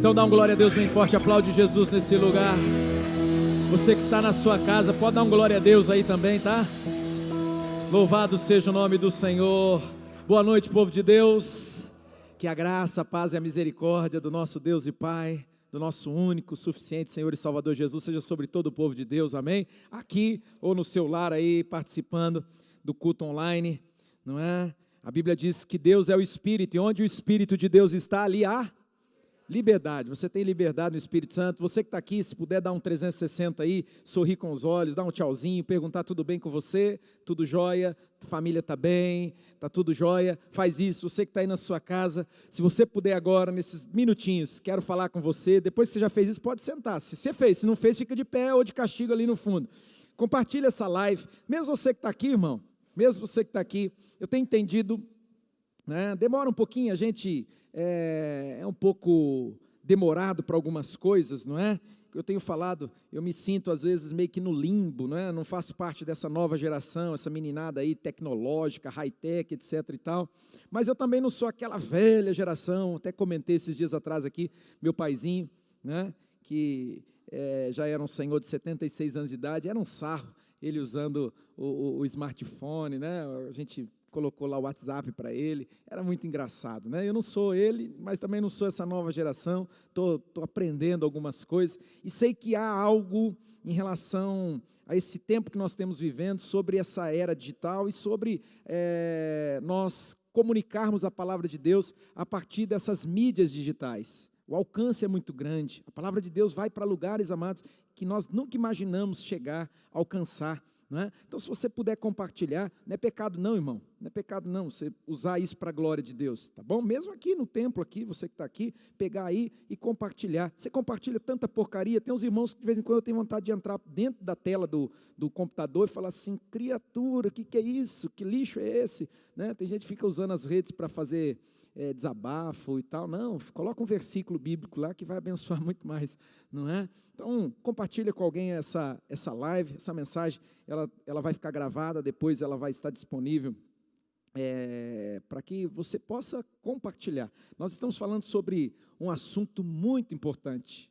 Então dá um glória a Deus bem forte, aplaude Jesus nesse lugar. Você que está na sua casa, pode dar um glória a Deus aí também, tá? Louvado seja o nome do Senhor. Boa noite, povo de Deus. Que a graça, a paz e a misericórdia do nosso Deus e Pai, do nosso único, suficiente Senhor e Salvador Jesus, seja sobre todo o povo de Deus, amém? Aqui ou no seu lar aí, participando do culto online, não é? A Bíblia diz que Deus é o Espírito, e onde o Espírito de Deus está, ali há liberdade. Você tem liberdade no Espírito Santo. Você que está aqui, se puder dar um 360 aí, sorrir com os olhos, dar um tchauzinho, perguntar tudo bem com você, tudo jóia, família está bem, está tudo jóia, faz isso. Você que está aí na sua casa, se você puder agora, nesses minutinhos, quero falar com você. Depois que você já fez isso, pode sentar. Se você fez, se não fez, fica de pé ou de castigo ali no fundo. Compartilha essa live, mesmo você que está aqui, irmão, mesmo você que está aqui, eu tenho entendido, né? Demora um pouquinho, a gente é um pouco demorado para algumas coisas, não é? Eu tenho falado, eu me sinto às vezes meio que no limbo, não é? Não faço parte dessa nova geração, essa meninada aí tecnológica, high-tech, etc e tal, mas eu também não sou aquela velha geração. Até comentei esses dias atrás aqui, meu paizinho, né? Que já era um senhor de 76 anos de idade, era um sarro, ele usando o smartphone, né? A gente colocou lá o WhatsApp para ele, era muito engraçado, né? Eu não sou ele, mas também não sou essa nova geração, estou aprendendo algumas coisas, e sei que há algo em relação a esse tempo que nós temos vivendo, sobre essa era digital e sobre nós comunicarmos a palavra de Deus a partir dessas mídias digitais. O alcance é muito grande, a palavra de Deus vai para lugares, amados, que nós nunca imaginamos chegar, alcançar. Não é? Então, se você puder compartilhar, não é pecado não, irmão, não é pecado não, você usar isso para a glória de Deus, tá bom? Mesmo aqui no templo, aqui, você que está aqui, pegar aí e compartilhar. Você compartilha tanta porcaria, tem uns irmãos que de vez em quando eu tenho vontade de entrar dentro da tela do computador e falar assim: criatura, o que é isso? Que lixo é esse? Né? Tem gente que fica usando as redes para fazer desabafo e tal. Não, coloca um versículo bíblico lá que vai abençoar muito mais, não é? Então, compartilha com alguém essa live, essa mensagem, ela vai ficar gravada, depois ela vai estar disponível para que você possa compartilhar. Nós estamos falando sobre um assunto muito importante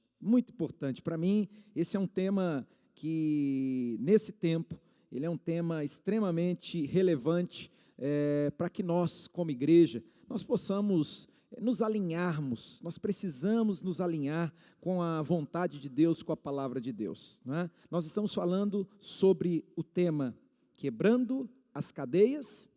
para mim. Esse é um tema que, nesse tempo, ele é um tema extremamente relevante para que nós, como igreja, nós possamos nos alinharmos. Nós precisamos nos alinhar com a vontade de Deus, com a palavra de Deus, não é? Nós estamos falando sobre o tema quebrando as cadeias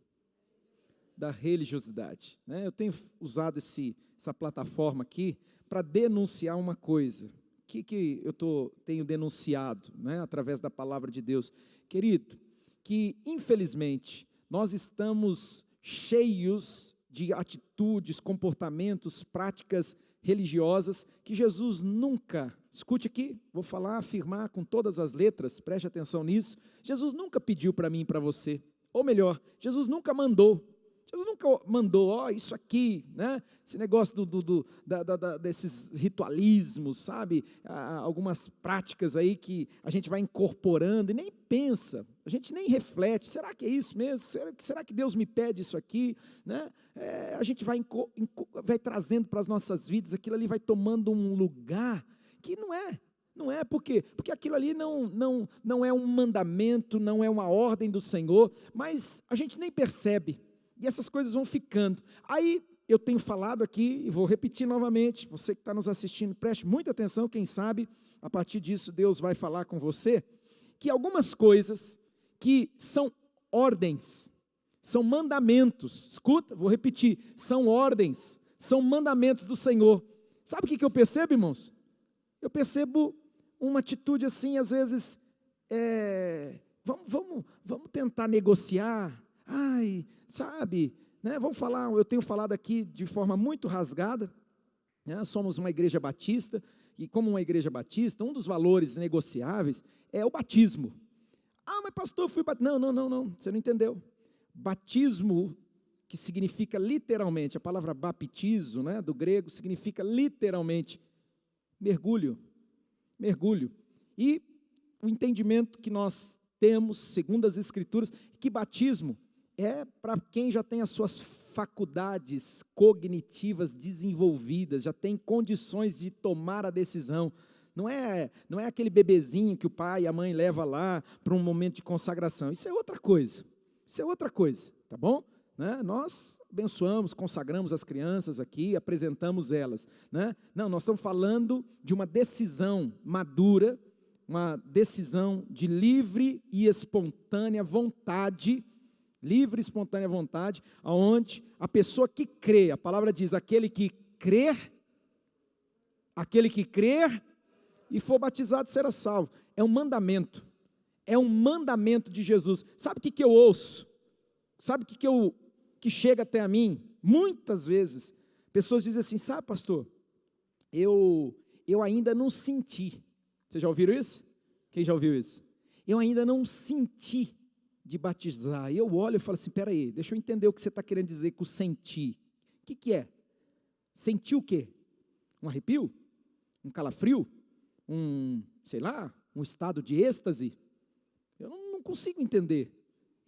da religiosidade, né? Eu tenho usado essa plataforma aqui para denunciar uma coisa. O que eu tenho denunciado, né, através da palavra de Deus? Querido, que infelizmente nós estamos cheios de atitudes, comportamentos, práticas religiosas que Jesus nunca, escute aqui, vou falar, afirmar com todas as letras, preste atenção nisso, Jesus nunca pediu para mim e para você, ou melhor, Jesus nunca mandou, isso aqui, né? Esse negócio desses ritualismos, sabe? Algumas práticas aí que a gente vai incorporando e nem pensa, a gente nem reflete, será que é isso mesmo? Será que Deus me pede isso aqui? Né? A gente vai trazendo para as nossas vidas, aquilo ali vai tomando um lugar que não é, por quê? Porque aquilo ali não é um mandamento, não é uma ordem do Senhor, mas a gente nem percebe. E essas coisas vão ficando. Aí eu tenho falado aqui, e vou repetir novamente, você que está nos assistindo, preste muita atenção, quem sabe, a partir disso Deus vai falar com você, que algumas coisas que são ordens, são mandamentos, escuta, vou repetir, são ordens, são mandamentos do Senhor. Sabe o que eu percebo, irmãos? Eu percebo uma atitude assim, às vezes, vamos tentar negociar, sabe, né? Vamos falar, eu tenho falado aqui de forma muito rasgada, né? Somos uma igreja batista, e como uma igreja batista, um dos valores negociáveis é o batismo. Mas pastor, eu fui batizado. Não, você não entendeu. Batismo, que significa literalmente, a palavra baptizo, né, do grego, significa literalmente mergulho. E o entendimento que nós temos, segundo as Escrituras, que batismo é para quem já tem as suas faculdades cognitivas desenvolvidas, já tem condições de tomar a decisão. Não é aquele bebezinho que o pai e a mãe levam lá para um momento de consagração. Isso é outra coisa. Isso é outra coisa, tá bom? Né? Nós abençoamos, consagramos as crianças aqui, apresentamos elas. Né? Não, nós estamos falando de uma decisão madura, uma decisão de livre e espontânea vontade, onde a pessoa que crê, a palavra diz, aquele que crer e for batizado será salvo. É um mandamento de Jesus. Sabe o que eu ouço? Sabe o que chega até a mim? Muitas vezes, pessoas dizem assim, sabe pastor, eu ainda não senti. Vocês já ouviram isso? Quem já ouviu isso? Eu ainda não senti de batizar. E eu olho e falo assim, peraí, deixa eu entender o que você está querendo dizer com sentir. O que é? Sentir o quê? Um arrepio? Um calafrio? Um estado de êxtase? Eu não consigo entender.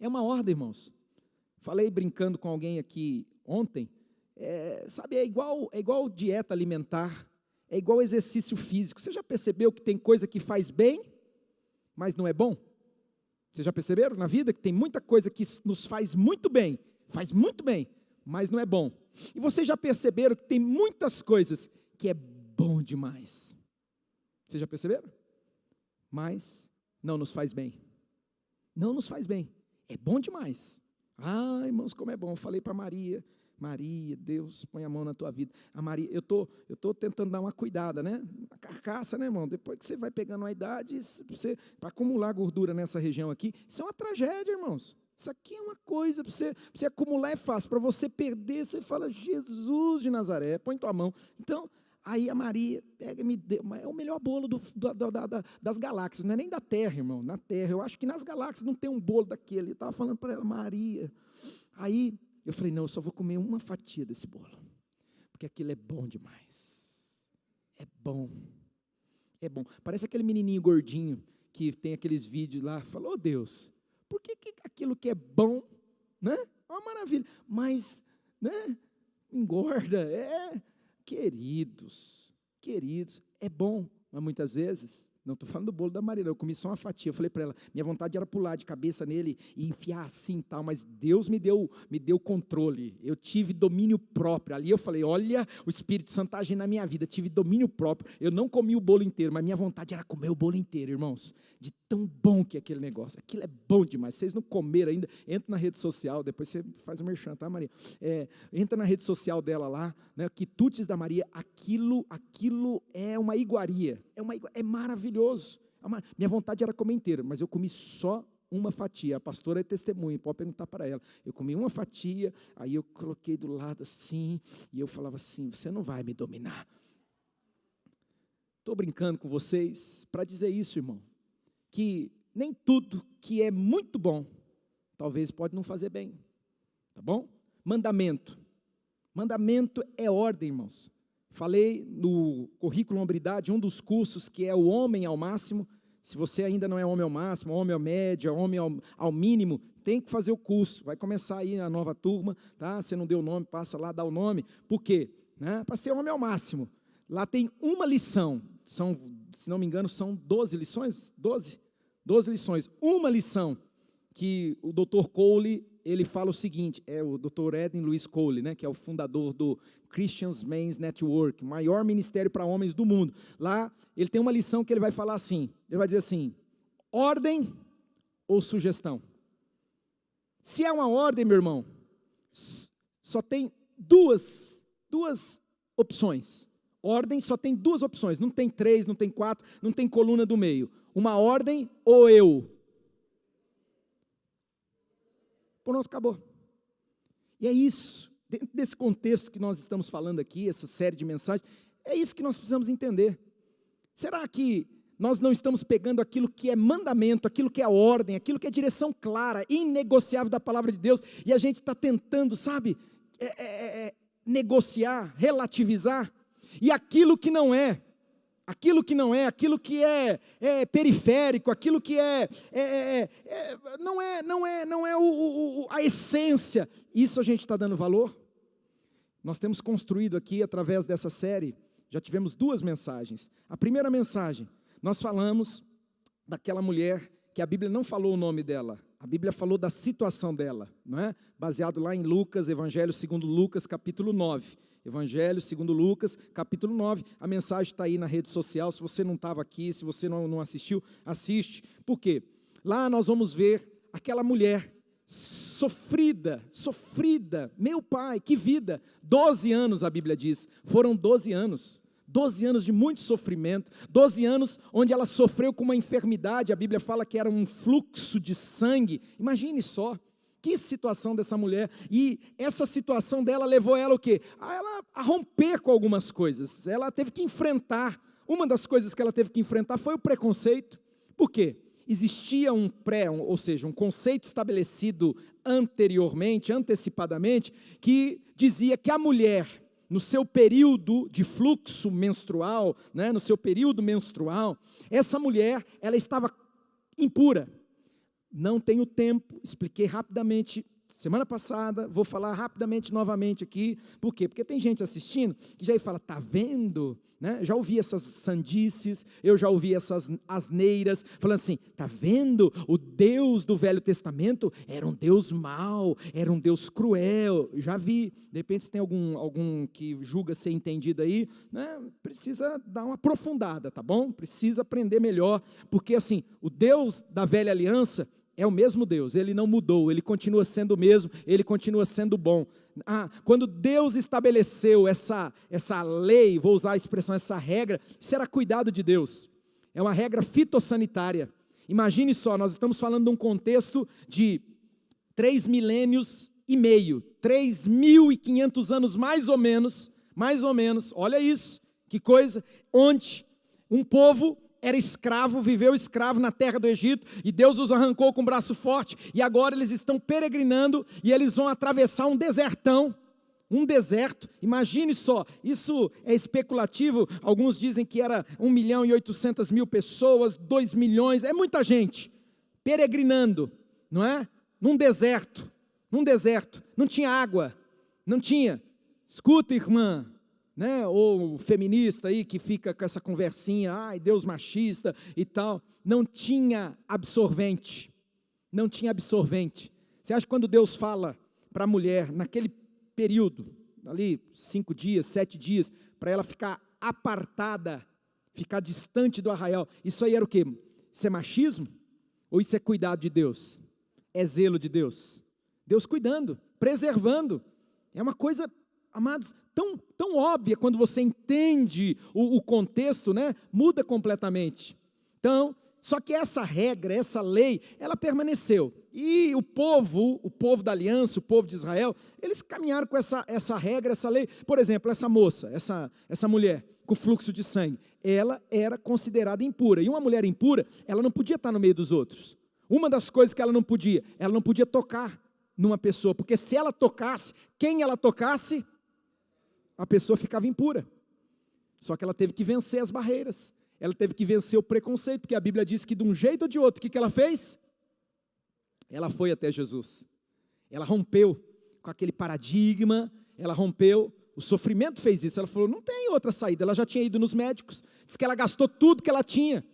É uma ordem, irmãos. Falei brincando com alguém aqui ontem, é igual dieta alimentar, é igual exercício físico. Você já percebeu que tem coisa que faz bem, mas não é bom? Vocês já perceberam na vida que tem muita coisa que nos faz muito bem, mas não é bom? E vocês já perceberam que tem muitas coisas que é bom demais? Vocês já perceberam? Mas não nos faz bem. Não nos faz bem. É bom demais. Ah, irmãos, como é bom. Eu falei para Maria, Deus põe a mão na tua vida. A Maria, eu tô tentando dar uma cuidada, né? A carcaça, né, irmão? Depois que você vai pegando uma idade, para acumular gordura nessa região aqui, isso é uma tragédia, irmãos. Isso aqui é uma coisa, para você acumular é fácil, para você perder, você fala, Jesus de Nazaré, põe tua mão. Então, aí a Maria pega e me deu, é o melhor bolo das galáxias, não é nem da Terra, irmão, na Terra. Eu acho que nas galáxias não tem um bolo daquele. Eu estava falando para ela, Maria. Aí eu falei, não, eu só vou comer uma fatia desse bolo, porque aquilo é bom demais. É bom. Parece aquele menininho gordinho que tem aqueles vídeos lá, falou, oh, Deus, por que aquilo que é bom, né? É uma maravilha, mas, né, engorda, queridos, é bom, mas muitas vezes, não estou falando do bolo da Maria, eu comi só uma fatia. Eu falei para ela, minha vontade era pular de cabeça nele e enfiar assim e tal, mas Deus me deu controle, eu tive domínio próprio. Ali eu falei, olha, o Espírito Santo está agindo na minha vida, tive domínio próprio. Eu não comi o bolo inteiro, mas minha vontade era comer o bolo inteiro, irmãos, de tão bom que é aquele negócio. Aquilo é bom demais. Vocês não comeram ainda, entra na rede social, depois você faz o merchan, tá, Maria? Entra na rede social dela lá, né, quitutes da Maria, aquilo é uma iguaria, é maravilhoso. Minha vontade era comer inteira, mas eu comi só uma fatia. A pastora é testemunha, pode perguntar para ela. Eu comi uma fatia, aí eu coloquei do lado assim, e eu falava assim, você não vai me dominar. Estou brincando com vocês para dizer isso, irmão, que nem tudo que é muito bom, talvez pode não fazer bem, tá bom? Mandamento é ordem, irmãos. Falei no currículo Hombridade, um dos cursos que é o homem ao máximo. Se você ainda não é homem ao máximo, homem ao médio, homem ao mínimo, tem que fazer o curso. Vai começar aí a nova turma, tá? Se não deu o nome, passa lá, dá o nome. Por quê? Né? Para ser homem ao máximo. Lá tem uma lição, se não me engano, são 12 lições? 12 lições. Uma lição que o Dr. Cole, ele fala o seguinte, é o Dr. Eden Lewis Cole, né, que é o fundador do Christian Men's Network, maior ministério para homens do mundo. Lá, ele tem uma lição que ele vai falar assim, ele vai dizer assim, ordem ou sugestão? Se é uma ordem, meu irmão, só tem duas opções. Ordem só tem duas opções, não tem 3, não tem 4, não tem coluna do meio. Uma ordem ou eu. Pronto, acabou. E é isso, dentro desse contexto que nós estamos falando aqui, essa série de mensagens, é isso que nós precisamos entender. Será que nós não estamos pegando aquilo que é mandamento, aquilo que é ordem, aquilo que é direção clara, inegociável da palavra de Deus, e a gente está tentando, sabe, negociar, relativizar, e aquilo que não é aquilo que não é, aquilo que é periférico, aquilo que não é a essência, isso a gente está dando valor? Nós temos construído aqui, através dessa série, já tivemos 2 mensagens. A primeira mensagem, nós falamos daquela mulher que a Bíblia não falou o nome dela, a Bíblia falou da situação dela, não é? Baseado lá em Lucas, Evangelho segundo Lucas, capítulo 9. Evangelho segundo Lucas, capítulo 9, a mensagem está aí na rede social, se você não estava aqui, se você não assistiu, assiste. Por quê? Lá nós vamos ver aquela mulher sofrida, meu pai, que vida, 12 anos a Bíblia diz, foram 12 anos de muito sofrimento, 12 anos onde ela sofreu com uma enfermidade, a Bíblia fala que era um fluxo de sangue, imagine só, que situação dessa mulher, e essa situação dela levou ela o quê? A romper com algumas coisas, ela teve que enfrentar, uma das coisas que ela teve que enfrentar foi o preconceito, por quê? Existia um conceito estabelecido anteriormente, antecipadamente, que dizia que a mulher, no seu período de fluxo menstrual, né, no seu período menstrual, essa mulher, ela estava impura. Não tenho tempo, expliquei rapidamente semana passada, vou falar rapidamente novamente aqui, por quê? Porque tem gente assistindo que já fala, tá vendo? Né? Já ouvi essas sandices, eu já ouvi essas asneiras, falando assim, tá vendo? O Deus do Velho Testamento era um Deus mau, era um Deus cruel, já vi, de repente se tem algum que julga ser entendido aí, né? Precisa dar uma aprofundada, tá bom? Precisa aprender melhor, porque assim, o Deus da Velha Aliança, é o mesmo Deus, Ele não mudou, Ele continua sendo o mesmo, Ele continua sendo bom. Quando Deus estabeleceu essa lei, vou usar a expressão, essa regra, isso era cuidado de Deus, é uma regra fitossanitária. Imagine só, nós estamos falando de um contexto de 3 milênios e meio, 3.500 anos mais ou menos, olha isso, que coisa, onde um povo era escravo, viveu escravo na terra do Egito, e Deus os arrancou com um braço forte, e agora eles estão peregrinando, e eles vão atravessar um desertão, um deserto, imagine só, isso é especulativo, alguns dizem que era 1.800.000 pessoas, 2 milhões, é muita gente, peregrinando, não é? Num deserto, não tinha água, não tinha, escuta irmã, né, ou feminista aí que fica com essa conversinha, ai Deus machista e tal, não tinha absorvente, você acha que quando Deus fala para a mulher, naquele período, ali 5 dias, 7 dias, para ela ficar apartada, ficar distante do arraial, isso aí era o quê? Isso é machismo? Ou isso é cuidado de Deus? É zelo de Deus? Deus cuidando, preservando, é uma coisa, amados, tão óbvia, quando você entende o contexto, né, muda completamente. Então, só que essa regra, essa lei, ela permaneceu, e o povo da aliança, o povo de Israel, eles caminharam com essa regra, essa lei. Por exemplo, essa moça, essa mulher com fluxo de sangue, ela era considerada impura, e uma mulher impura, ela não podia estar no meio dos outros. Uma das coisas que ela não podia tocar numa pessoa, porque se ela tocasse, quem ela tocasse, a pessoa ficava impura. Só que ela teve que vencer as barreiras, ela teve que vencer o preconceito, porque a Bíblia diz que de um jeito ou de outro, o que ela fez? Ela foi até Jesus, ela rompeu com aquele paradigma, ela rompeu, o sofrimento fez isso, ela falou, não tem outra saída, ela já tinha ido nos médicos, disse que ela gastou tudo que ela tinha,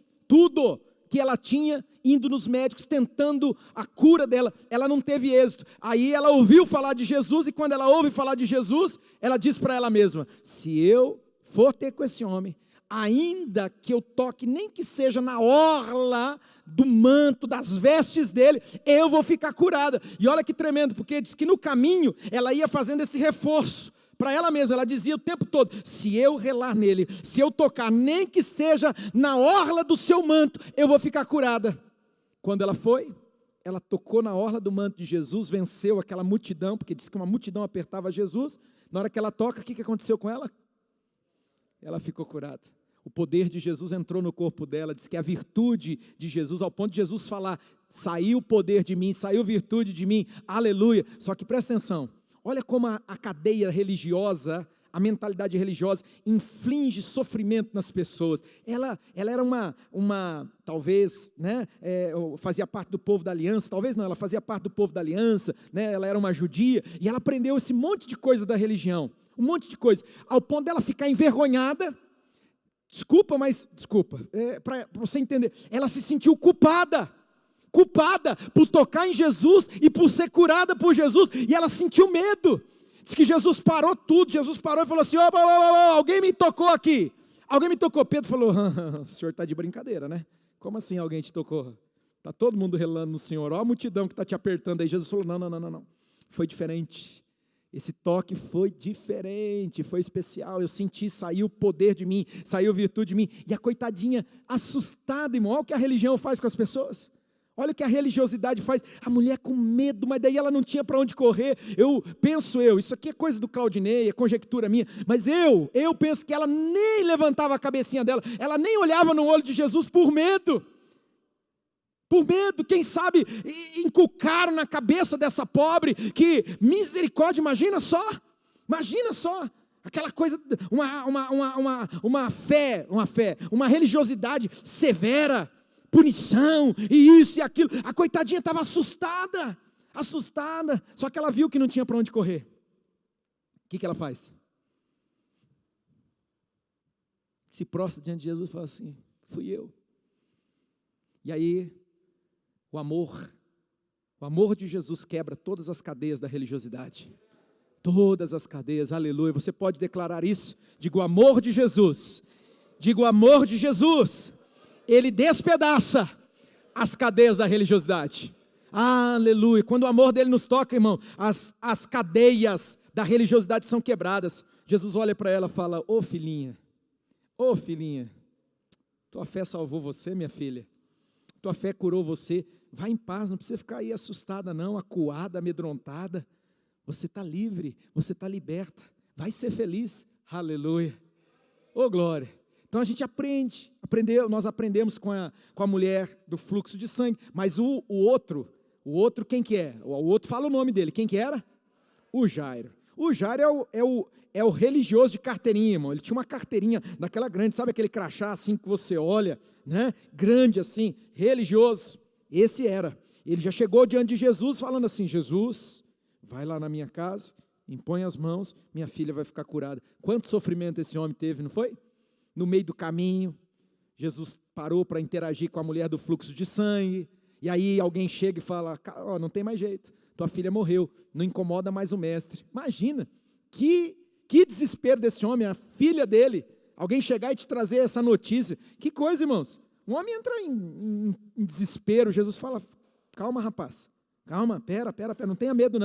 indo nos médicos, tentando a cura dela, ela não teve êxito, aí ela ouviu falar de Jesus, e quando ela ouve falar de Jesus, ela diz para ela mesma, se eu for ter com esse homem, ainda que eu toque, nem que seja na orla do manto, das vestes dele, eu vou ficar curada, e olha que tremendo, porque diz que no caminho, ela ia fazendo esse reforço, para ela mesma, ela dizia o tempo todo, se eu relar nele, se eu tocar, nem que seja na orla do seu manto, eu vou ficar curada. Quando ela foi, ela tocou na orla do manto de Jesus, venceu aquela multidão, porque diz que uma multidão apertava Jesus, na hora que ela toca, o que aconteceu com ela? Ela ficou curada. O poder de Jesus entrou no corpo dela, diz que a virtude de Jesus, ao ponto de Jesus falar, saiu o poder de mim, saiu virtude de mim, aleluia. Só que presta atenção, olha como a cadeia religiosa, a mentalidade religiosa inflige sofrimento nas pessoas. Ela era talvez, né, fazia parte do povo da aliança, talvez não, ela fazia parte do povo da aliança, né, ela era uma judia, e ela aprendeu esse monte de coisa da religião, um monte de coisa, ao ponto dela ficar envergonhada. Desculpa, para você entender, ela se sentiu culpada por tocar em Jesus e por ser curada por Jesus, e ela sentiu medo. Diz que Jesus parou tudo, Jesus parou e falou assim, alguém me tocou aqui, Pedro falou, o senhor está de brincadeira, né? Como assim alguém te tocou? Está todo mundo relando no Senhor, olha a multidão que está te apertando aí. Jesus falou, não, foi diferente. Esse toque foi diferente, foi especial, eu senti, saiu poder de mim, saiu virtude de mim, e a coitadinha assustada, irmão, olha o que a religião faz com as pessoas, olha o que a religiosidade faz, a mulher com medo, mas daí ela não tinha para onde correr. Isso aqui é coisa do Claudinei, é conjectura minha, mas eu penso que ela nem levantava a cabecinha dela, ela nem olhava no olho de Jesus por medo, quem sabe inculcaram na cabeça dessa pobre, que misericórdia, imagina só, aquela coisa, uma religiosidade severa, punição, e isso e aquilo, a coitadinha estava assustada, só que ela viu que não tinha para onde correr. O que ela faz? Se prostra diante de Jesus e fala assim, fui eu. E aí, o amor de Jesus quebra todas as cadeias da religiosidade, todas as cadeias, aleluia. Você pode declarar isso? Diga o amor de Jesus, ele despedaça as cadeias da religiosidade, aleluia. Quando o amor dele nos toca, irmão, as cadeias da religiosidade são quebradas. Jesus olha para ela e fala, ô filhinha, tua fé salvou você, minha filha, tua fé curou você, vai em paz, não precisa ficar aí assustada não, acuada, amedrontada, você está livre, você está liberta, vai ser feliz, aleluia, ô glória. Então a gente nós aprendemos com a mulher do fluxo de sangue, mas o outro quem que é? O outro fala o nome dele, quem que era? O Jairo é o religioso de carteirinha, irmão. Ele tinha uma carteirinha daquela grande, sabe aquele crachá assim que você olha, né? Grande assim, religioso. Esse era. Ele já chegou diante de Jesus falando assim, Jesus, vai lá na minha casa, impõe as mãos, minha filha vai ficar curada. Quanto sofrimento esse homem teve, não foi? No meio do caminho, Jesus parou para interagir com a mulher do fluxo de sangue, e aí alguém chega e fala, não tem mais jeito, tua filha morreu, não incomoda mais o mestre. Imagina, que desespero desse homem, a filha dele, alguém chegar e te trazer essa notícia, que coisa, irmãos, um homem entra em desespero. Jesus fala, calma rapaz, calma, pera, não tenha medo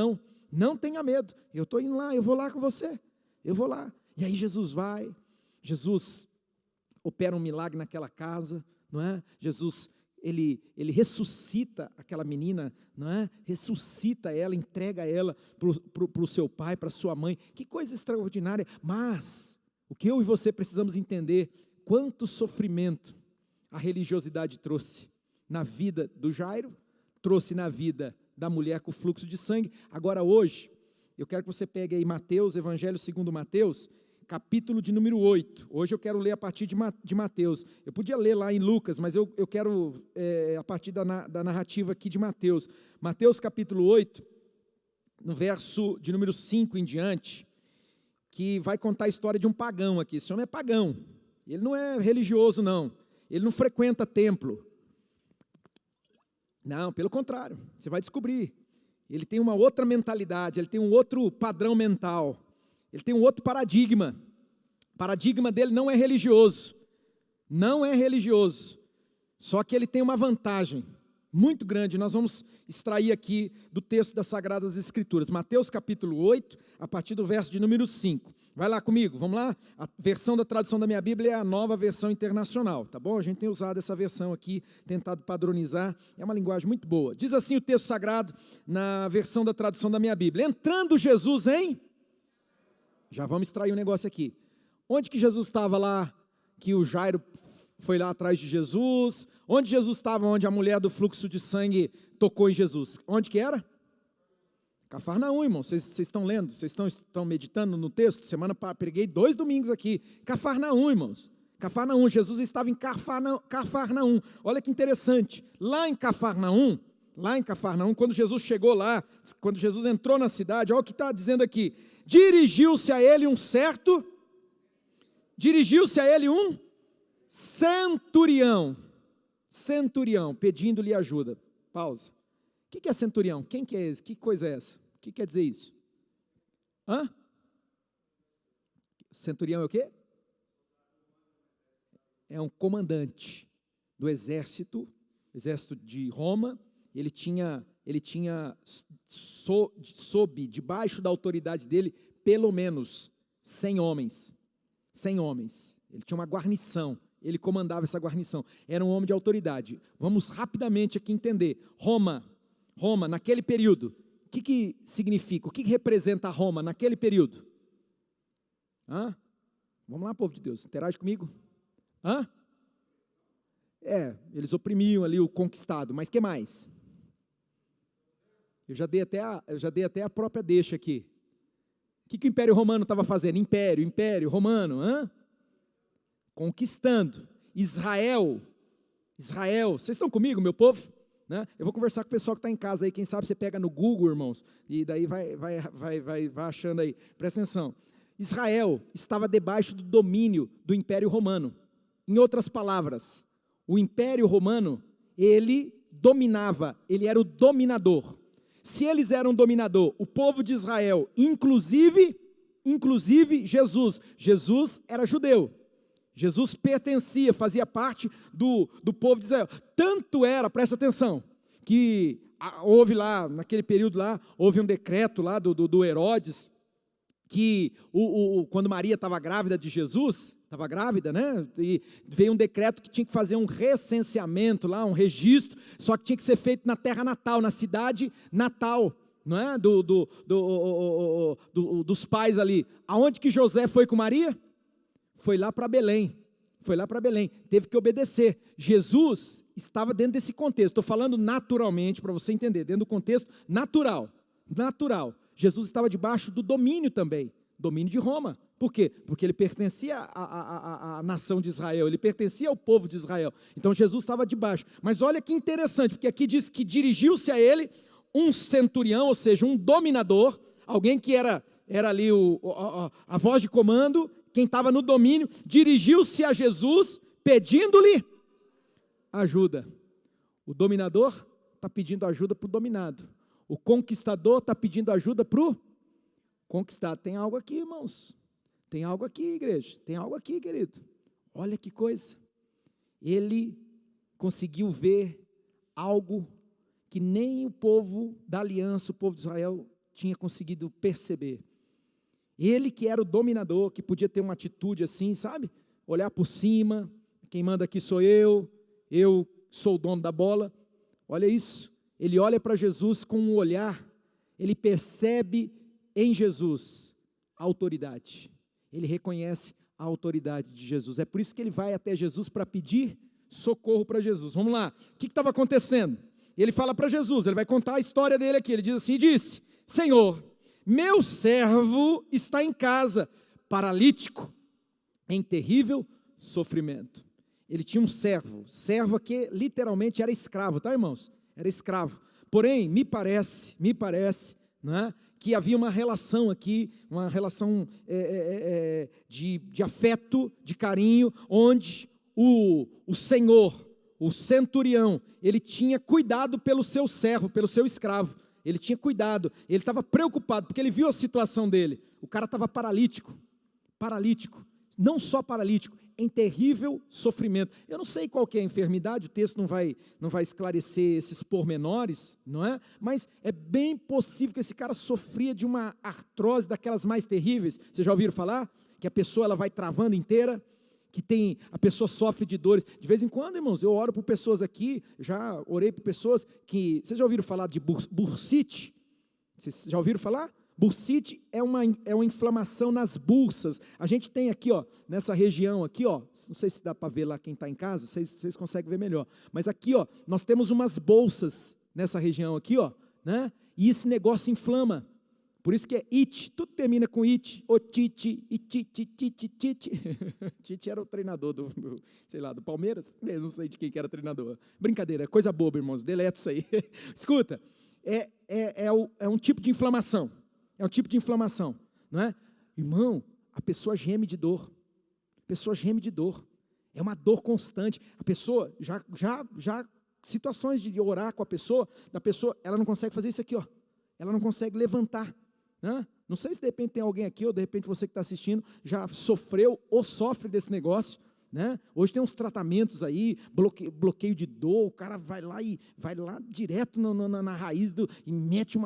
não tenha medo, eu estou indo lá, eu vou lá com você, eu vou lá. E aí Jesus opera um milagre naquela casa, não é? Jesus, ele ressuscita aquela menina, não é? Ressuscita ela, entrega ela para o seu pai, para a sua mãe, que coisa extraordinária. Mas, o que eu e você precisamos entender, quanto sofrimento a religiosidade trouxe na vida do Jairo, trouxe na vida da mulher com fluxo de sangue. Agora hoje, eu quero que você pegue aí Mateus, Evangelho segundo Mateus, capítulo de número 8, hoje eu quero ler a partir de Mateus, eu podia ler lá em Lucas, mas eu quero a partir da narrativa aqui de Mateus, capítulo 8, no verso de número 5 em diante, que vai contar a história de um pagão aqui. Esse homem é pagão, ele não é religioso não, ele não frequenta templo, não, pelo contrário, você vai descobrir, ele tem uma outra mentalidade, ele tem um outro padrão mental, ele tem um outro paradigma. O paradigma dele não é religioso, só que ele tem uma vantagem muito grande. Nós vamos extrair aqui do texto das Sagradas Escrituras, Mateus capítulo 8, a partir do verso de número 5. Vai lá comigo, vamos lá? A versão da tradução da minha Bíblia é a Nova Versão Internacional, tá bom? A gente tem usado essa versão aqui, tentado padronizar, é uma linguagem muito boa. Diz assim o texto sagrado, na versão da tradução da minha Bíblia: entrando Jesus em... Já vamos extrair um negócio aqui. Onde que Jesus estava lá, que o Jairo foi lá atrás de Jesus? Onde Jesus estava, onde a mulher do fluxo de sangue tocou em Jesus? Onde que era? Cafarnaum, irmão, vocês estão lendo, vocês estão meditando no texto? Preguei 2 domingos aqui. Cafarnaum, irmãos. Cafarnaum, Jesus estava em Cafarnaum. Olha que interessante. Lá em Cafarnaum, quando Jesus chegou lá, quando Jesus entrou na cidade, olha o que está dizendo aqui. Dirigiu-se a ele um centurião, pedindo-lhe ajuda. Pausa. O que é centurião? Quem que é esse? Que coisa é essa? O que quer dizer isso? Centurião é o quê? É um comandante do exército de Roma. Ele tinha debaixo da autoridade dele, pelo menos 100 homens. 100 homens. Ele tinha uma guarnição. Ele comandava essa guarnição. Era um homem de autoridade. Vamos rapidamente aqui entender. Roma, naquele período, o que significa? O que representa Roma naquele período? Vamos lá, povo de Deus, interage comigo. Eles oprimiam ali o conquistado, mas que mais? Eu já dei até a própria deixa aqui. O que o Império Romano estava fazendo? Império Romano, conquistando. Israel, vocês estão comigo, meu povo? Né? Eu vou conversar com o pessoal que está em casa aí, quem sabe você pega no Google, irmãos, e daí vai achando aí, presta atenção. Israel estava debaixo do domínio do Império Romano. Em outras palavras, o Império Romano, ele dominava, ele era o dominador. Se eles eram dominador, o povo de Israel, inclusive Jesus era judeu. Jesus pertencia, fazia parte do povo de Israel. Tanto era, presta atenção, que houve lá, naquele período lá, houve um decreto lá do Herodes, que quando Maria estava grávida de Jesus, estava grávida, né? E veio um decreto que tinha que fazer um recenseamento lá, um registro, só que tinha que ser feito na terra natal, na cidade natal, não é? Dos pais ali. Aonde que José foi com Maria? Foi lá para Belém. Teve que obedecer. Jesus estava dentro desse contexto. Estou falando naturalmente, para você entender, dentro do contexto natural. Jesus estava debaixo do domínio também, domínio de Roma. Por quê? Porque ele pertencia à nação de Israel, ele pertencia ao povo de Israel. Então Jesus estava debaixo. Mas olha que interessante, porque aqui diz que dirigiu-se a ele um centurião, ou seja, um dominador, alguém que era ali a voz de comando, quem estava no domínio, dirigiu-se a Jesus pedindo-lhe ajuda. O dominador está pedindo ajuda para o dominado. O conquistador está pedindo ajuda para o conquistado. Tem algo aqui, irmãos. Tem algo aqui, igreja. Tem algo aqui, querido. Olha que coisa. Ele conseguiu ver algo que nem o povo da aliança, o povo de Israel, tinha conseguido perceber. Ele que era o dominador, que podia ter uma atitude assim, sabe? Olhar por cima, quem manda aqui sou eu sou o dono da bola. Olha isso. Ele olha para Jesus com um olhar, ele percebe em Jesus a autoridade. Ele reconhece a autoridade de Jesus. É por isso que ele vai até Jesus para pedir socorro para Jesus. Vamos lá. O que estava acontecendo? Ele fala para Jesus, ele vai contar a história dele aqui. Ele diz assim, Senhor, meu servo está em casa, paralítico, em terrível sofrimento. Ele tinha um servo que literalmente era escravo, tá, irmãos? Era escravo. Porém, me parece, né, que havia uma relação aqui, uma relação de afeto, de carinho, onde o Senhor, o centurião, ele tinha cuidado pelo seu servo, pelo seu escravo. Ele tinha cuidado, ele estava preocupado, porque ele viu a situação dele. O cara estava paralítico, não só paralítico, em terrível sofrimento. Eu não sei qual que é a enfermidade, o texto não vai esclarecer esses pormenores, não é? Mas é bem possível que esse cara sofria de uma artrose daquelas mais terríveis. Vocês já ouviram falar? Que a pessoa ela vai travando inteira, a pessoa sofre de dores. De vez em quando, irmãos, eu oro por pessoas aqui, já orei por pessoas que... Vocês já ouviram falar de bursite? Vocês já ouviram falar? Bursite é uma inflamação nas bursas. A gente tem aqui, ó, nessa região aqui, ó, não sei se dá para ver lá quem está em casa, vocês conseguem ver melhor. Mas aqui, ó, nós temos umas bolsas nessa região aqui, ó, né? E esse negócio inflama. Por isso que é it, tudo termina com it, otite, itite, tite, tite. Tite era o treinador do Palmeiras, eu não sei de quem que era treinador. Brincadeira, coisa boba, irmãos, deleta isso aí. Escuta, é um tipo de inflamação, não é? Irmão, a pessoa geme de dor, é uma dor constante, a pessoa, já situações de orar com a pessoa, ela não consegue fazer isso aqui, ó. Ela não consegue levantar. Não sei se de repente tem alguém aqui, ou de repente você que está assistindo, já sofreu ou sofre desse negócio. Hoje tem uns tratamentos aí, bloqueio de dor, o cara vai lá direto na raiz, e mete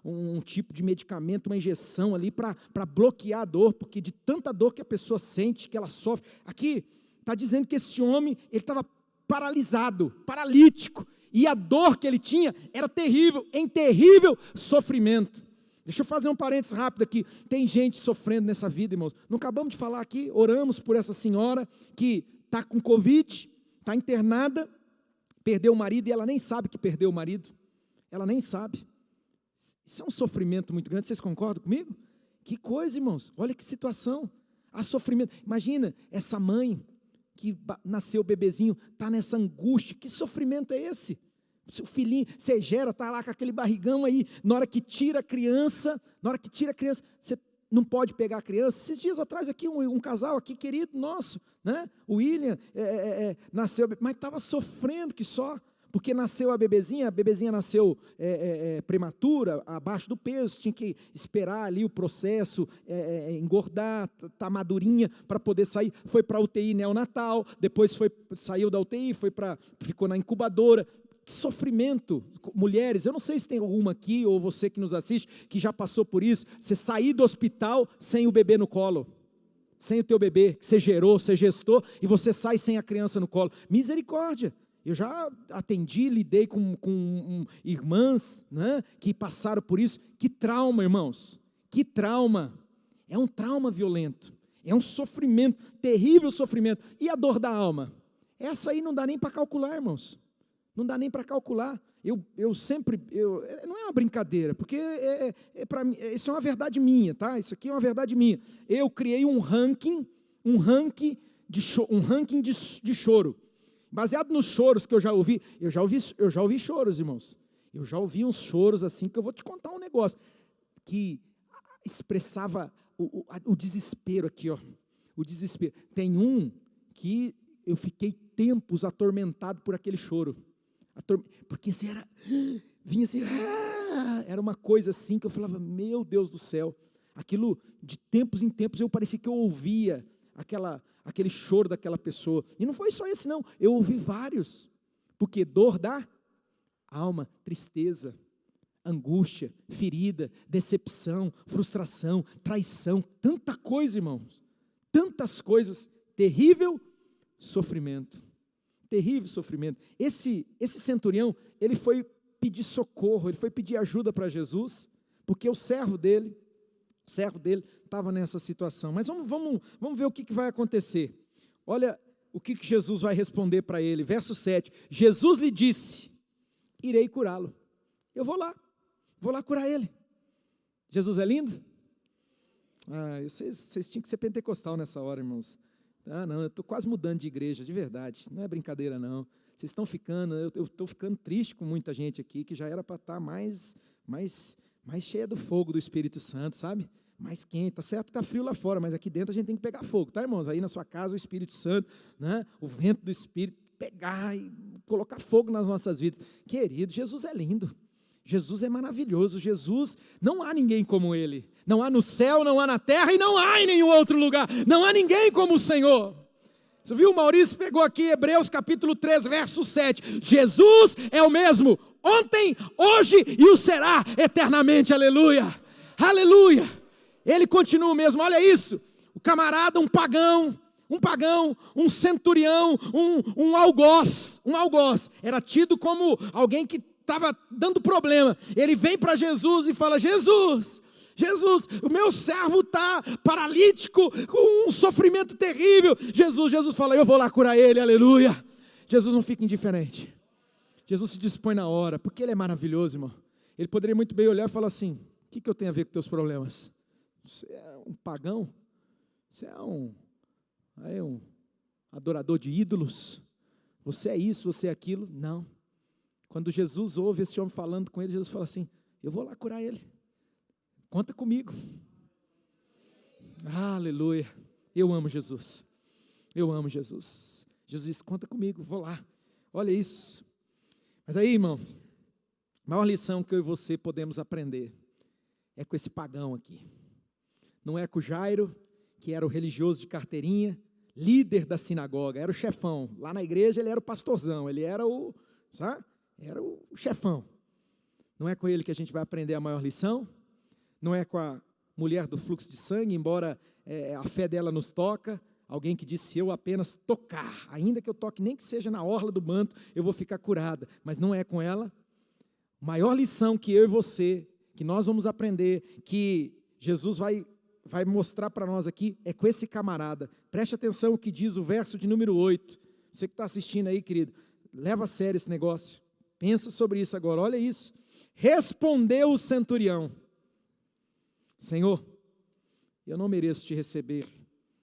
um tipo de medicamento, uma injeção ali para bloquear a dor, porque de tanta dor que a pessoa sente, que ela sofre. Aqui está dizendo que esse homem, ele estava paralisado, paralítico, e a dor que ele tinha era terrível, em terrível sofrimento. Deixa eu fazer um parênteses rápido aqui. Tem gente sofrendo nessa vida, irmãos. Não acabamos de falar aqui, oramos por essa senhora que está com Covid, está internada, perdeu o marido e ela nem sabe que perdeu o marido. Ela nem sabe. Isso é um sofrimento muito grande, vocês concordam comigo? Que coisa, irmãos. Olha que situação. Há sofrimento. Imagina essa mãe que nasceu o bebezinho, está nessa angústia. Que sofrimento é esse? Seu filhinho, você gera, está lá com aquele barrigão aí, na hora que tira a criança, você não pode pegar a criança. Esses dias atrás aqui, um casal aqui, querido nosso, o William, nasceu, mas estava sofrendo que só, porque nasceu a bebezinha nasceu prematura, abaixo do peso, tinha que esperar ali o processo, engordar, tá madurinha para poder sair, foi para a UTI neonatal, depois saiu da UTI, ficou na incubadora. Que sofrimento, mulheres, eu não sei se tem alguma aqui, ou você que nos assiste, que já passou por isso, você sair do hospital sem o bebê no colo, sem o teu bebê, que você gerou, você gestou, e você sai sem a criança no colo, misericórdia. Eu já atendi, lidei com irmãs, que passaram por isso. Que trauma, irmãos, que trauma, é um trauma violento, é um sofrimento, terrível sofrimento. E a dor da alma? Essa aí não dá nem para calcular, irmãos. Não dá nem para calcular. Não é uma brincadeira, porque isso é uma verdade minha, tá? Isso aqui é uma verdade minha. Eu criei um ranking de choro, baseado nos choros que eu já ouvi. Eu já ouvi choros, irmãos. Eu já ouvi uns choros assim, que eu vou te contar um negócio, que expressava o desespero aqui, ó. O desespero. Tem um que eu fiquei tempos atormentado por aquele choro. Porque assim vinha assim, era uma coisa assim que eu falava, meu Deus do céu, aquilo de tempos em tempos eu parecia que eu ouvia aquele choro daquela pessoa, e não foi só esse não, eu ouvi vários, porque dor da alma, tristeza, angústia, ferida, decepção, frustração, traição, tanta coisa, irmãos, tantas coisas, terrível sofrimento. Esse centurião, ele foi pedir socorro, ele foi pedir ajuda para Jesus, porque o servo dele estava nessa situação. Mas vamos ver o que vai acontecer. Olha o que Jesus vai responder para ele. Verso 7, Jesus lhe disse, irei curá-lo. Eu vou lá curar ele. Jesus é lindo? Vocês tinham que ser pentecostal nessa hora, irmãos. Não, eu estou quase mudando de igreja, de verdade, não é brincadeira não, vocês estão ficando, eu estou ficando triste com muita gente aqui, que já era para estar mais cheia do fogo do Espírito Santo, sabe, mais quente, tá certo que está frio lá fora, mas aqui dentro a gente tem que pegar fogo, tá irmãos, aí na sua casa o Espírito Santo, o vento do Espírito, pegar e colocar fogo nas nossas vidas, querido, Jesus é lindo, Jesus é maravilhoso, Jesus, não há ninguém como Ele, não há no céu, não há na terra e não há em nenhum outro lugar, não há ninguém como o Senhor. Você viu, o Maurício pegou aqui Hebreus capítulo 3, verso 7, Jesus é o mesmo, ontem, hoje e o será eternamente, aleluia, aleluia, Ele continua o mesmo, olha isso, o camarada, um pagão, um centurião, um algoz, era tido como alguém que estava dando problema, ele vem para Jesus e fala, Jesus, o meu servo está paralítico, com um sofrimento terrível, Jesus fala, eu vou lá curar ele, aleluia, Jesus não fica indiferente, Jesus se dispõe na hora, porque Ele é maravilhoso, irmão, Ele poderia muito bem olhar e falar assim: o que eu tenho a ver com teus problemas? Você é um pagão? Você é um adorador de ídolos? Você é isso, você é aquilo? Não. Quando Jesus ouve esse homem falando com ele, Jesus fala assim: eu vou lá curar ele. Conta comigo. Aleluia. Eu amo Jesus. Eu amo Jesus. Jesus disse: conta comigo, vou lá. Olha isso. Mas aí, irmão, a maior lição que eu e você podemos aprender é com esse pagão aqui. Não é com o Jairo, que era o religioso de carteirinha, líder da sinagoga, era o chefão. Lá na igreja ele era o pastorzão, ele era o, sabe? Era o chefão. Não é com ele que a gente vai aprender a maior lição. Não é com a mulher do fluxo de sangue, embora a fé dela nos toca. Alguém que disse: se eu apenas tocar, ainda que eu toque, nem que seja na orla do manto, eu vou ficar curada. Mas não é com ela. A maior lição que eu e você, que nós vamos aprender, que Jesus vai mostrar para nós aqui, é com esse camarada. Preste atenção o que diz o verso de número 8. Você que está assistindo aí, querido, leva a sério esse negócio. Pensa sobre isso agora, olha isso. Respondeu o centurião: Senhor, eu não mereço te receber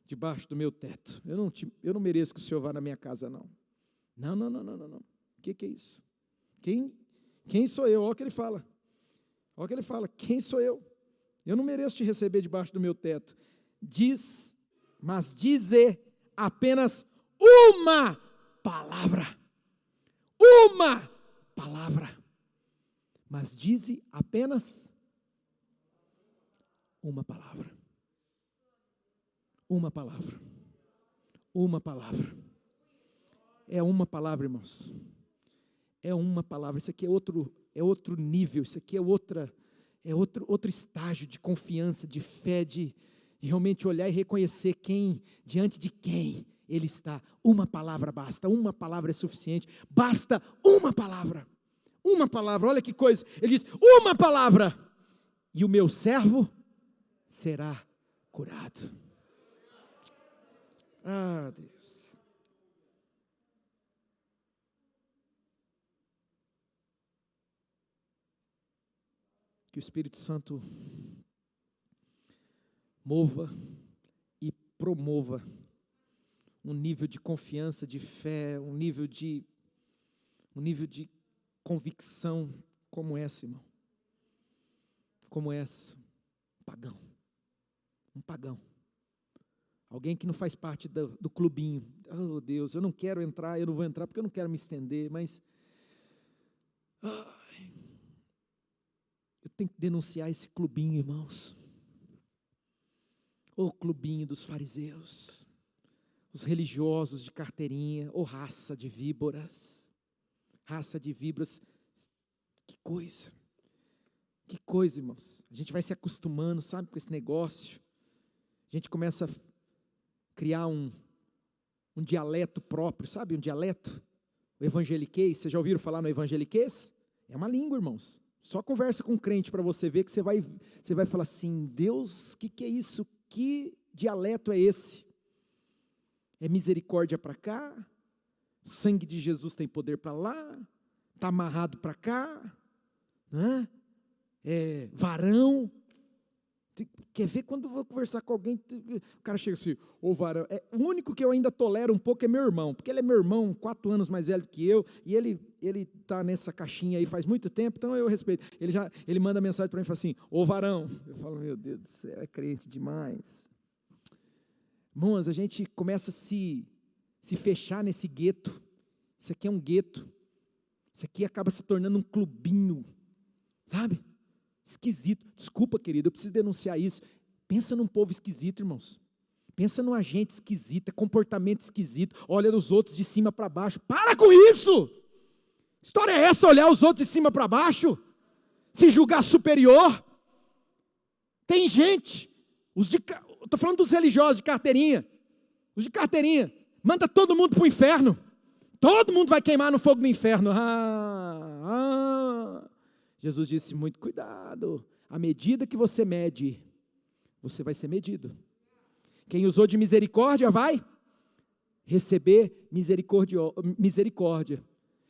debaixo do meu teto. Eu não mereço que o Senhor vá na minha casa, não. Não. O que é isso? Quem sou eu? Olha o que ele fala. Olha o que ele fala. Quem sou eu? Eu não mereço te receber debaixo do meu teto. Mas dize apenas uma palavra. Uma palavra. Mas dize apenas uma palavra. Uma palavra. Uma palavra. É uma palavra, irmãos. É uma palavra. Isso aqui é outro nível. Isso aqui é outro estágio de confiança, de fé, de realmente olhar e reconhecer diante de quem ele está. Uma palavra basta. Uma palavra é suficiente. Basta uma palavra. Uma palavra. Olha que coisa. Ele diz: uma palavra. E o meu servo será curado. Ah, Deus. Que o Espírito Santo mova e promova um nível de confiança, de fé, um nível de convicção como essa, irmão. Como essa. Pagão. Um pagão. Alguém que não faz parte do clubinho. Oh, Deus, eu não quero entrar, eu não vou entrar porque eu não quero me estender, mas eu tenho que denunciar esse clubinho, irmãos. O clubinho dos fariseus, os religiosos de carteirinha, raça de víboras. Raça de víboras. Que coisa, irmãos. A gente vai se acostumando, sabe, com esse negócio. A gente começa a criar um dialeto próprio, sabe, um dialeto. O evangeliquez, vocês já ouviram falar no evangeliquez? É uma língua, irmãos. Só conversa com um crente para você ver que você vai falar assim: Deus, o que é isso? Que dialeto é esse? É misericórdia para cá? Sangue de Jesus tem poder para lá? Está amarrado para cá? Varão? Quer ver quando eu vou conversar com alguém, o cara chega assim: ô varão. O único que eu ainda tolero um pouco é meu irmão, porque ele é meu irmão, 4 anos mais velho que eu, e ele está nessa caixinha aí faz muito tempo, então eu respeito. Ele manda mensagem para mim e fala assim: ô varão. Eu falo: meu Deus do céu, é crente demais. Irmãos, a gente começa a se fechar nesse gueto. Isso aqui é um gueto. Isso aqui acaba se tornando um clubinho, sabe? Esquisito. Desculpa, querido, eu preciso denunciar isso. Pensa num povo esquisito, irmãos. Pensa num agente esquisito, comportamento esquisito, olha os outros de cima para baixo. Para com isso! História é essa, olhar os outros de cima para baixo? Se julgar superior? Tem gente, estou falando dos religiosos de carteirinha, os de carteirinha, manda todo mundo para o inferno. Todo mundo vai queimar no fogo do inferno. Jesus disse: muito cuidado, à medida que você mede, você vai ser medido. Quem usou de misericórdia vai receber misericórdia.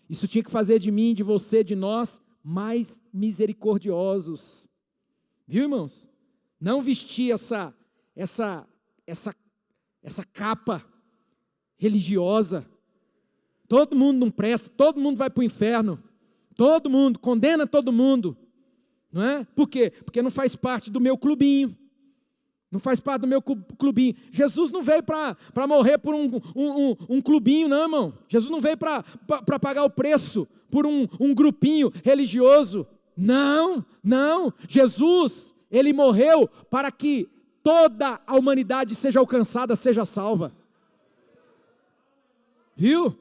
Isso tinha que fazer de mim, de você, de nós, mais misericordiosos. Viu, irmãos? Não vestir essa capa religiosa. Todo mundo não presta, todo mundo vai para o inferno. Todo mundo, condena todo mundo. Não é? Por quê? Porque não faz parte do meu clubinho. Não faz parte do meu clubinho. Jesus não veio para morrer por um clubinho, não, irmão. Jesus não veio para pagar o preço por um grupinho religioso. Não, não. Jesus, Ele morreu para que toda a humanidade seja alcançada, seja salva. Viu?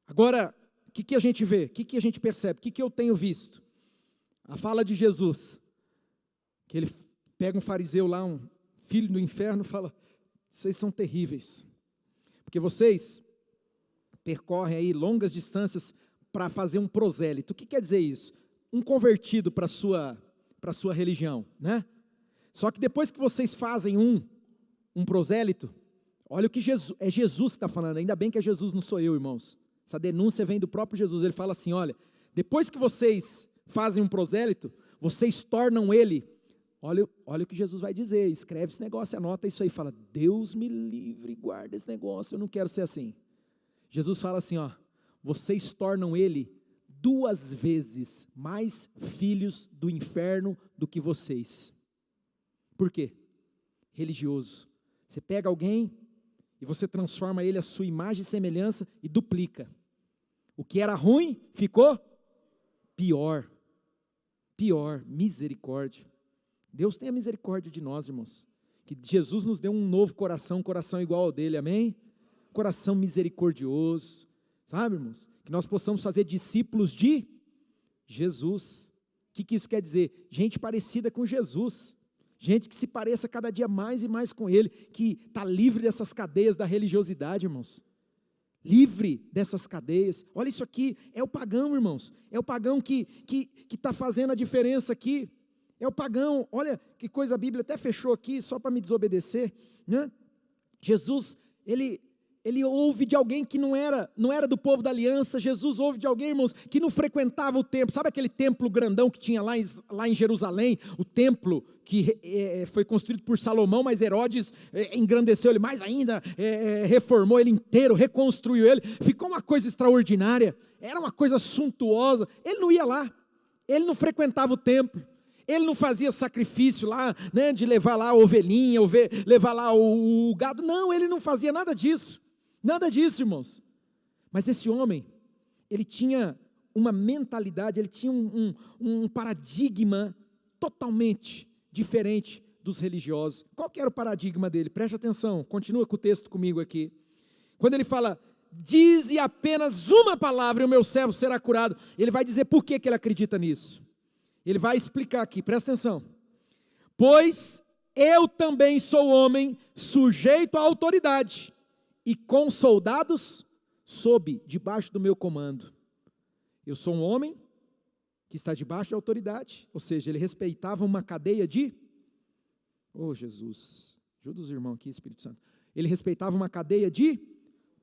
Agora, o que a gente vê? O que a gente percebe? O que eu tenho visto? A fala de Jesus, que Ele pega um fariseu lá, um filho do inferno, e fala: vocês são terríveis, porque vocês percorrem aí longas distâncias para fazer um prosélito. O que quer dizer isso? Um convertido para a sua religião, né? Só que depois que vocês fazem um prosélito, olha o que Jesus que está falando, ainda bem que é Jesus, não sou eu, irmãos. Essa denúncia vem do próprio Jesus. Ele fala assim: olha, depois que vocês fazem um prosélito, vocês tornam ele, olha o que Jesus vai dizer, escreve esse negócio, anota isso aí, fala: Deus me livre, guarda esse negócio, eu não quero ser assim. Jesus fala assim, ó: vocês tornam ele 2 vezes mais filhos do inferno do que vocês. Por quê? Religioso. Você pega alguém e você transforma ele à sua imagem e semelhança e duplica. O que era ruim ficou pior. Pior, misericórdia. Deus tenha misericórdia de nós, irmãos. Que Jesus nos deu um novo coração, um coração igual ao dele, amém? Coração misericordioso, sabe, irmãos? Que nós possamos fazer discípulos de Jesus. O que isso quer dizer? Gente parecida com Jesus. Gente que se pareça cada dia mais e mais com Ele, que está livre dessas cadeias da religiosidade, irmãos. Livre dessas cadeias. Olha isso aqui, é o pagão, irmãos. É o pagão que está fazendo a diferença aqui. É o pagão, olha que coisa, a Bíblia até fechou aqui, só para me desobedecer, né? Jesus, ele ouve de alguém que não era do povo da aliança. Jesus ouve de alguém, irmãos, que não frequentava o templo. Sabe aquele templo grandão que tinha lá em Jerusalém? O templo que foi construído por Salomão, mas Herodes engrandeceu ele mais ainda, reformou ele inteiro, reconstruiu ele. Ficou uma coisa extraordinária, era uma coisa suntuosa. Ele não ia lá, ele não frequentava o templo. Ele não fazia sacrifício lá, né, de levar lá a ovelhinha, levar lá o gado. Não, ele não fazia nada disso. Nada disso, irmãos. Mas esse homem, ele tinha uma mentalidade, ele tinha um paradigma totalmente diferente dos religiosos. Qual que era o paradigma dele? Preste atenção, continua com o texto comigo aqui. Quando ele fala: dize apenas uma palavra e o meu servo será curado. Ele vai dizer por que ele acredita nisso. Ele vai explicar aqui, presta atenção. Pois eu também sou homem sujeito à autoridade, e com soldados debaixo do meu comando. Eu sou um homem que está debaixo de autoridade, ou seja, ele respeitava uma cadeia de... Oh Jesus, ajuda os irmãos aqui, Espírito Santo. Ele respeitava uma cadeia de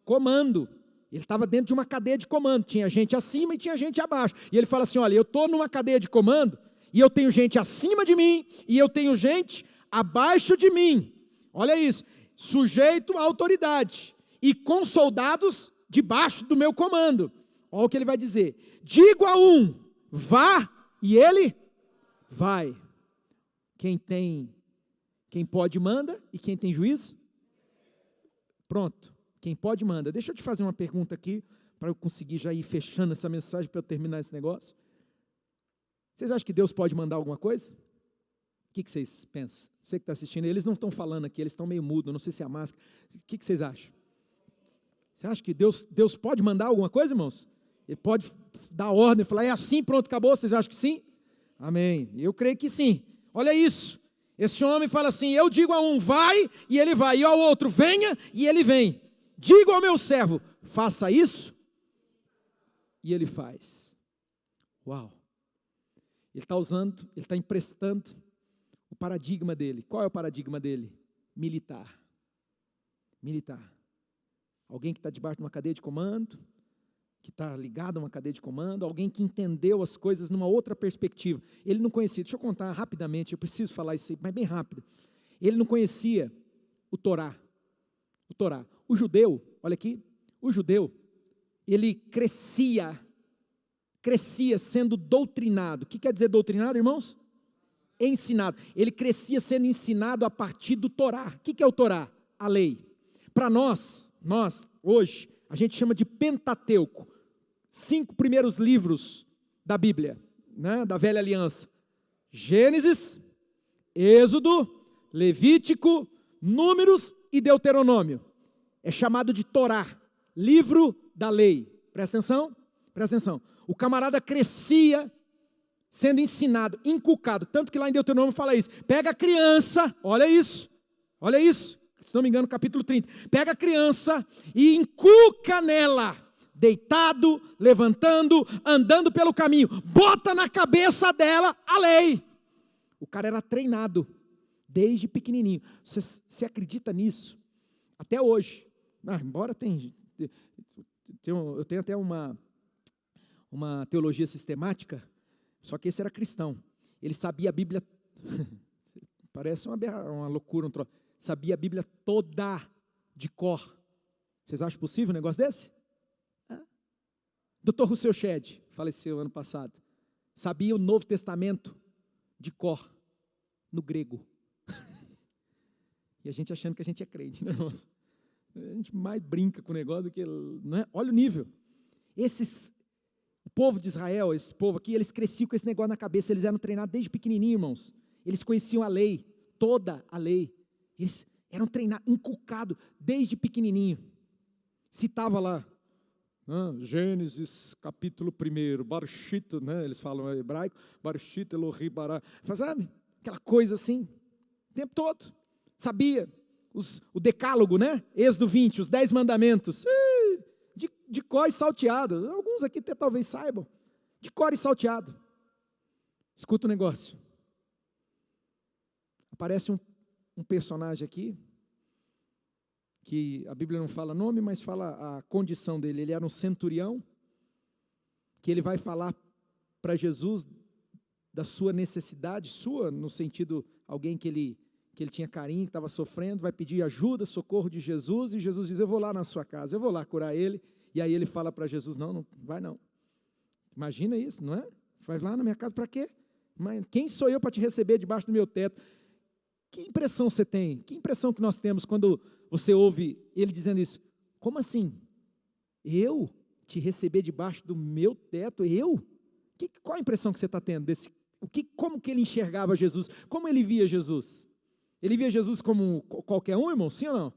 comando. Ele estava dentro de uma cadeia de comando, tinha gente acima e tinha gente abaixo, e ele fala assim: olha, eu estou numa cadeia de comando, e eu tenho gente acima de mim, e eu tenho gente abaixo de mim, olha isso, sujeito à autoridade, e com soldados debaixo do meu comando. Olha o que ele vai dizer: digo a um, vá, e ele vai. Quem pode manda, e quem tem juízo? Pronto. Quem pode, manda. Deixa eu te fazer uma pergunta aqui, para eu conseguir já ir fechando essa mensagem, para eu terminar esse negócio. Vocês acham que Deus pode mandar alguma coisa? O que vocês pensam? Você que está assistindo, eles não estão falando aqui, eles estão meio mudos, não sei se é a máscara. O que vocês acham? Você acha que Deus pode mandar alguma coisa, irmãos? Ele pode dar ordem, falar: é assim, pronto, acabou? Vocês acham que sim? Amém. Eu creio que sim. Olha isso. Esse homem fala assim: eu digo a um, vai, e ele vai. E ao outro, venha, e ele vem. Digo ao meu servo, faça isso, e ele faz. Uau! Ele está usando, ele está emprestando o paradigma dele. Qual é o paradigma dele? Militar. Militar. Alguém que está debaixo de uma cadeia de comando, que está ligado a uma cadeia de comando, alguém que entendeu as coisas numa outra perspectiva. Ele não conhecia, deixa eu contar rapidamente, eu preciso falar isso aí, mas bem rápido. Ele não conhecia o Torá. O Torá. O judeu, olha aqui, o judeu, ele crescia sendo doutrinado. O que quer dizer doutrinado, irmãos? Ensinado. Ele crescia sendo ensinado a partir do Torá. O que é o Torá? A lei. Para nós, hoje, a gente chama de Pentateuco. 5 primeiros livros da Bíblia, né, da Velha Aliança. Gênesis, Êxodo, Levítico, Números e Deuteronômio. É chamado de Torá, livro da lei. Presta atenção, presta atenção. O camarada crescia sendo ensinado, inculcado, tanto que lá em Deuteronômio fala isso. Pega a criança, olha isso, se não me engano, capítulo 30. Pega a criança e inculca nela, deitado, levantando, andando pelo caminho. Bota na cabeça dela a lei. O cara era treinado desde pequenininho. Você acredita nisso? Até hoje. Embora eu tenho até uma teologia sistemática, só que esse era cristão. Ele sabia a Bíblia, parece uma loucura, sabia a Bíblia toda de cor. Vocês acham possível um negócio desse? Dr. Rousseau Shedd, faleceu ano passado, sabia o Novo Testamento de cor, no grego. E a gente achando que a gente é crente, né, irmãos? A gente mais brinca com o negócio do que... Não é? Olha o nível. O povo de Israel, esse povo aqui, eles cresciam com esse negócio na cabeça, eles eram treinados desde pequenininho, irmãos. Eles conheciam a lei, toda a lei. Eles eram treinados, inculcados desde pequenininho. Citava lá, Gênesis, capítulo 1, Barshit, né? Eles falam em hebraico, Barshit, Elohi, Bará. Sabe? Aquela coisa assim, o tempo todo. Sabia o decálogo, né? Êxodo 20, os 10 mandamentos. De cor e salteado. Alguns aqui até talvez saibam. De cor e salteado. Escuta o negócio. Aparece um personagem aqui, que a Bíblia não fala nome, mas fala a condição dele. Ele era um centurião, que ele vai falar para Jesus da sua necessidade, sua, no sentido, alguém que ele tinha carinho, que estava sofrendo, vai pedir ajuda, socorro de Jesus, e Jesus diz, eu vou lá na sua casa, eu vou lá curar ele, e aí ele fala para Jesus, não vai não. Imagina isso, não é? Vai lá na minha casa para quê? Mas quem sou eu para te receber debaixo do meu teto? Que impressão você tem? Que impressão que nós temos quando você ouve ele dizendo isso? Como assim? Eu te receber debaixo do meu teto? Eu? Qual a impressão que você está tendo desse? Como que ele enxergava Jesus? Como ele via Jesus? Ele via Jesus como qualquer um, irmão? Sim ou não?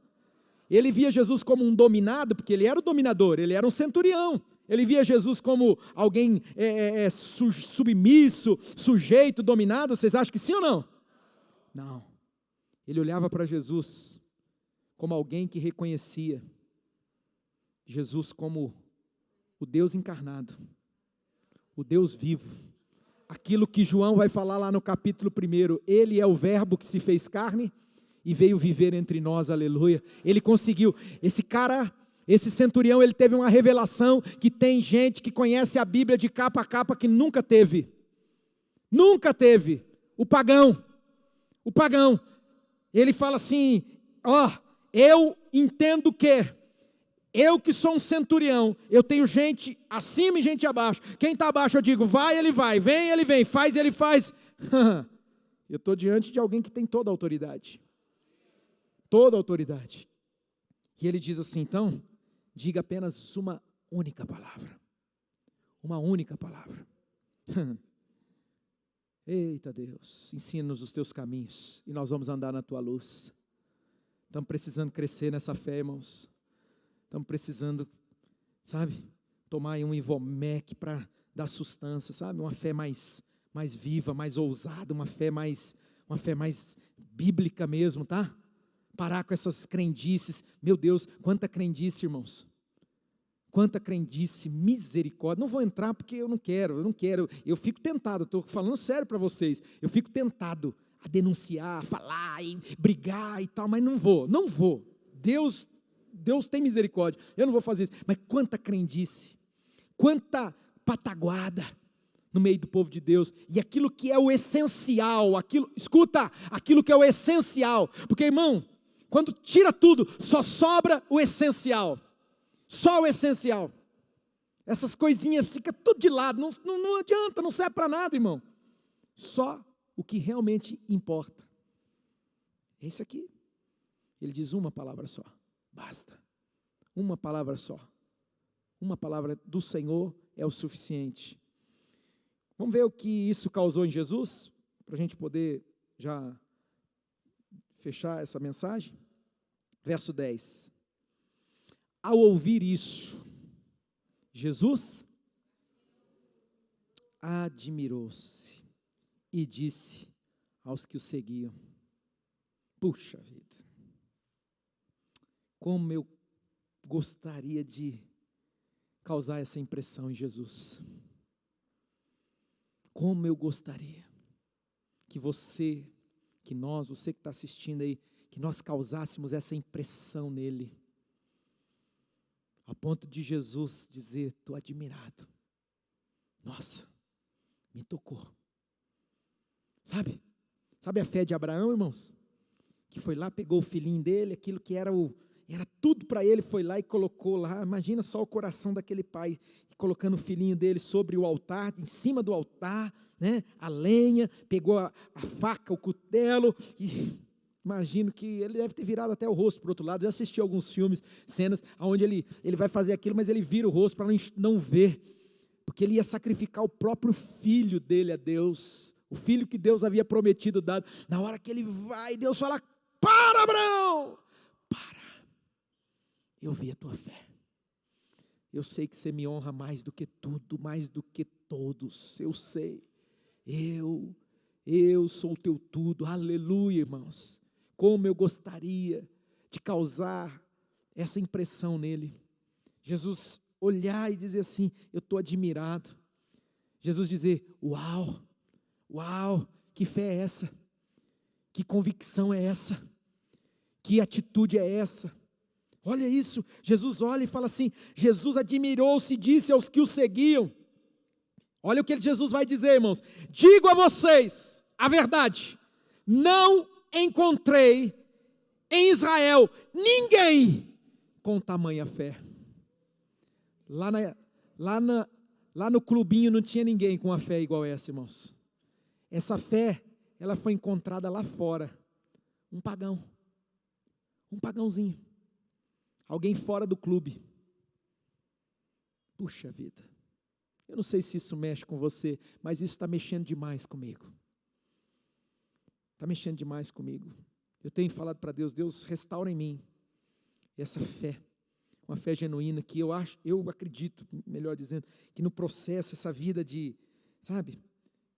Ele via Jesus como um dominado, porque ele era o dominador, ele era um centurião. Ele via Jesus como alguém submisso, sujeito, dominado. Vocês acham que sim ou não? Não. Ele olhava para Jesus como alguém que reconhecia Jesus como o Deus encarnado, o Deus vivo. Aquilo que João vai falar lá no capítulo 1, ele é o verbo que se fez carne e veio viver entre nós, aleluia. Ele conseguiu, esse centurião, ele teve uma revelação que tem gente que conhece a Bíblia de capa a capa que nunca teve, o pagão, ele fala assim, eu entendo que eu que sou um centurião, eu tenho gente acima e gente abaixo. Quem está abaixo eu digo, vai, ele vai, vem, ele vem, faz, ele faz. Eu estou diante de alguém que tem toda a autoridade. Toda a autoridade. E ele diz assim, então, diga apenas uma única palavra. Uma única palavra. Eita Deus, ensina-nos os teus caminhos e nós vamos andar na tua luz. Estamos precisando crescer nessa fé, irmãos. Estamos precisando, sabe, tomar aí um Ivomec para dar sustância, sabe, uma fé mais viva, mais ousada, uma fé mais bíblica mesmo, tá? Parar com essas crendices. Meu Deus, quanta crendice, irmãos. Quanta crendice, misericórdia. Não vou entrar porque eu não quero. Eu fico tentado, estou falando sério para vocês. Eu fico tentado a denunciar, a falar, e brigar e tal, mas não vou. Deus tem misericórdia. Eu não vou fazer isso. Mas quanta crendice. quanta pataguada no meio do povo de Deus, e aquilo que é o essencial, escuta, aquilo que é o essencial, porque irmão, quando tira tudo, só sobra o essencial, só o essencial, essas coisinhas fica tudo de lado, não adianta, não serve para nada, irmão, só o que realmente importa, é isso aqui. Ele diz uma palavra só, basta, uma palavra só, uma palavra do Senhor é o suficiente. Vamos ver o que isso causou em Jesus, para a gente poder já fechar essa mensagem. Verso 10. Ao ouvir isso, Jesus admirou-se e disse aos que o seguiam: puxa vida, como eu gostaria de causar essa impressão em Jesus. Como eu gostaria que você que está assistindo aí, que nós causássemos essa impressão nele, ao ponto de Jesus dizer: estou admirado, nossa, me tocou. Sabe a fé de Abraão, irmãos? Que foi lá, pegou o filhinho dele, aquilo que era tudo para ele, foi lá e colocou lá. Imagina só o coração daquele pai, colocando o filhinho dele sobre o altar, em cima do altar, né? A lenha, pegou a faca, o cutelo, e imagino que ele deve ter virado até o rosto para o outro lado. Já assisti alguns filmes, cenas, onde ele vai fazer aquilo, mas ele vira o rosto para não ver, porque ele ia sacrificar o próprio filho dele a Deus, o filho que Deus havia prometido dado. Na hora que ele vai, Deus fala: para, Abraão, para, eu vi a tua fé, eu sei que você me honra mais do que tudo, mais do que todos, eu sei, eu sou o teu tudo, aleluia, irmãos. Como eu gostaria de causar essa impressão nele, Jesus olhar e dizer assim: eu estou admirado, Jesus dizer: uau, que fé é essa, que convicção é essa, que atitude é essa? Olha isso, Jesus olha e fala assim, Jesus admirou-se e disse aos que o seguiam, olha o que Jesus vai dizer, irmãos: digo a vocês a verdade, não encontrei em Israel ninguém com tamanha fé. Lá no clubinho não tinha ninguém com a fé igual essa, irmãos. Essa fé, ela foi encontrada lá fora, um pagãozinho, alguém fora do clube. Puxa vida, eu não sei se isso mexe com você, mas isso está mexendo demais comigo. Está mexendo demais comigo. Eu tenho falado para Deus: Deus, restaura em mim essa fé, uma fé genuína, que eu acredito, melhor dizendo, que no processo, essa vida de,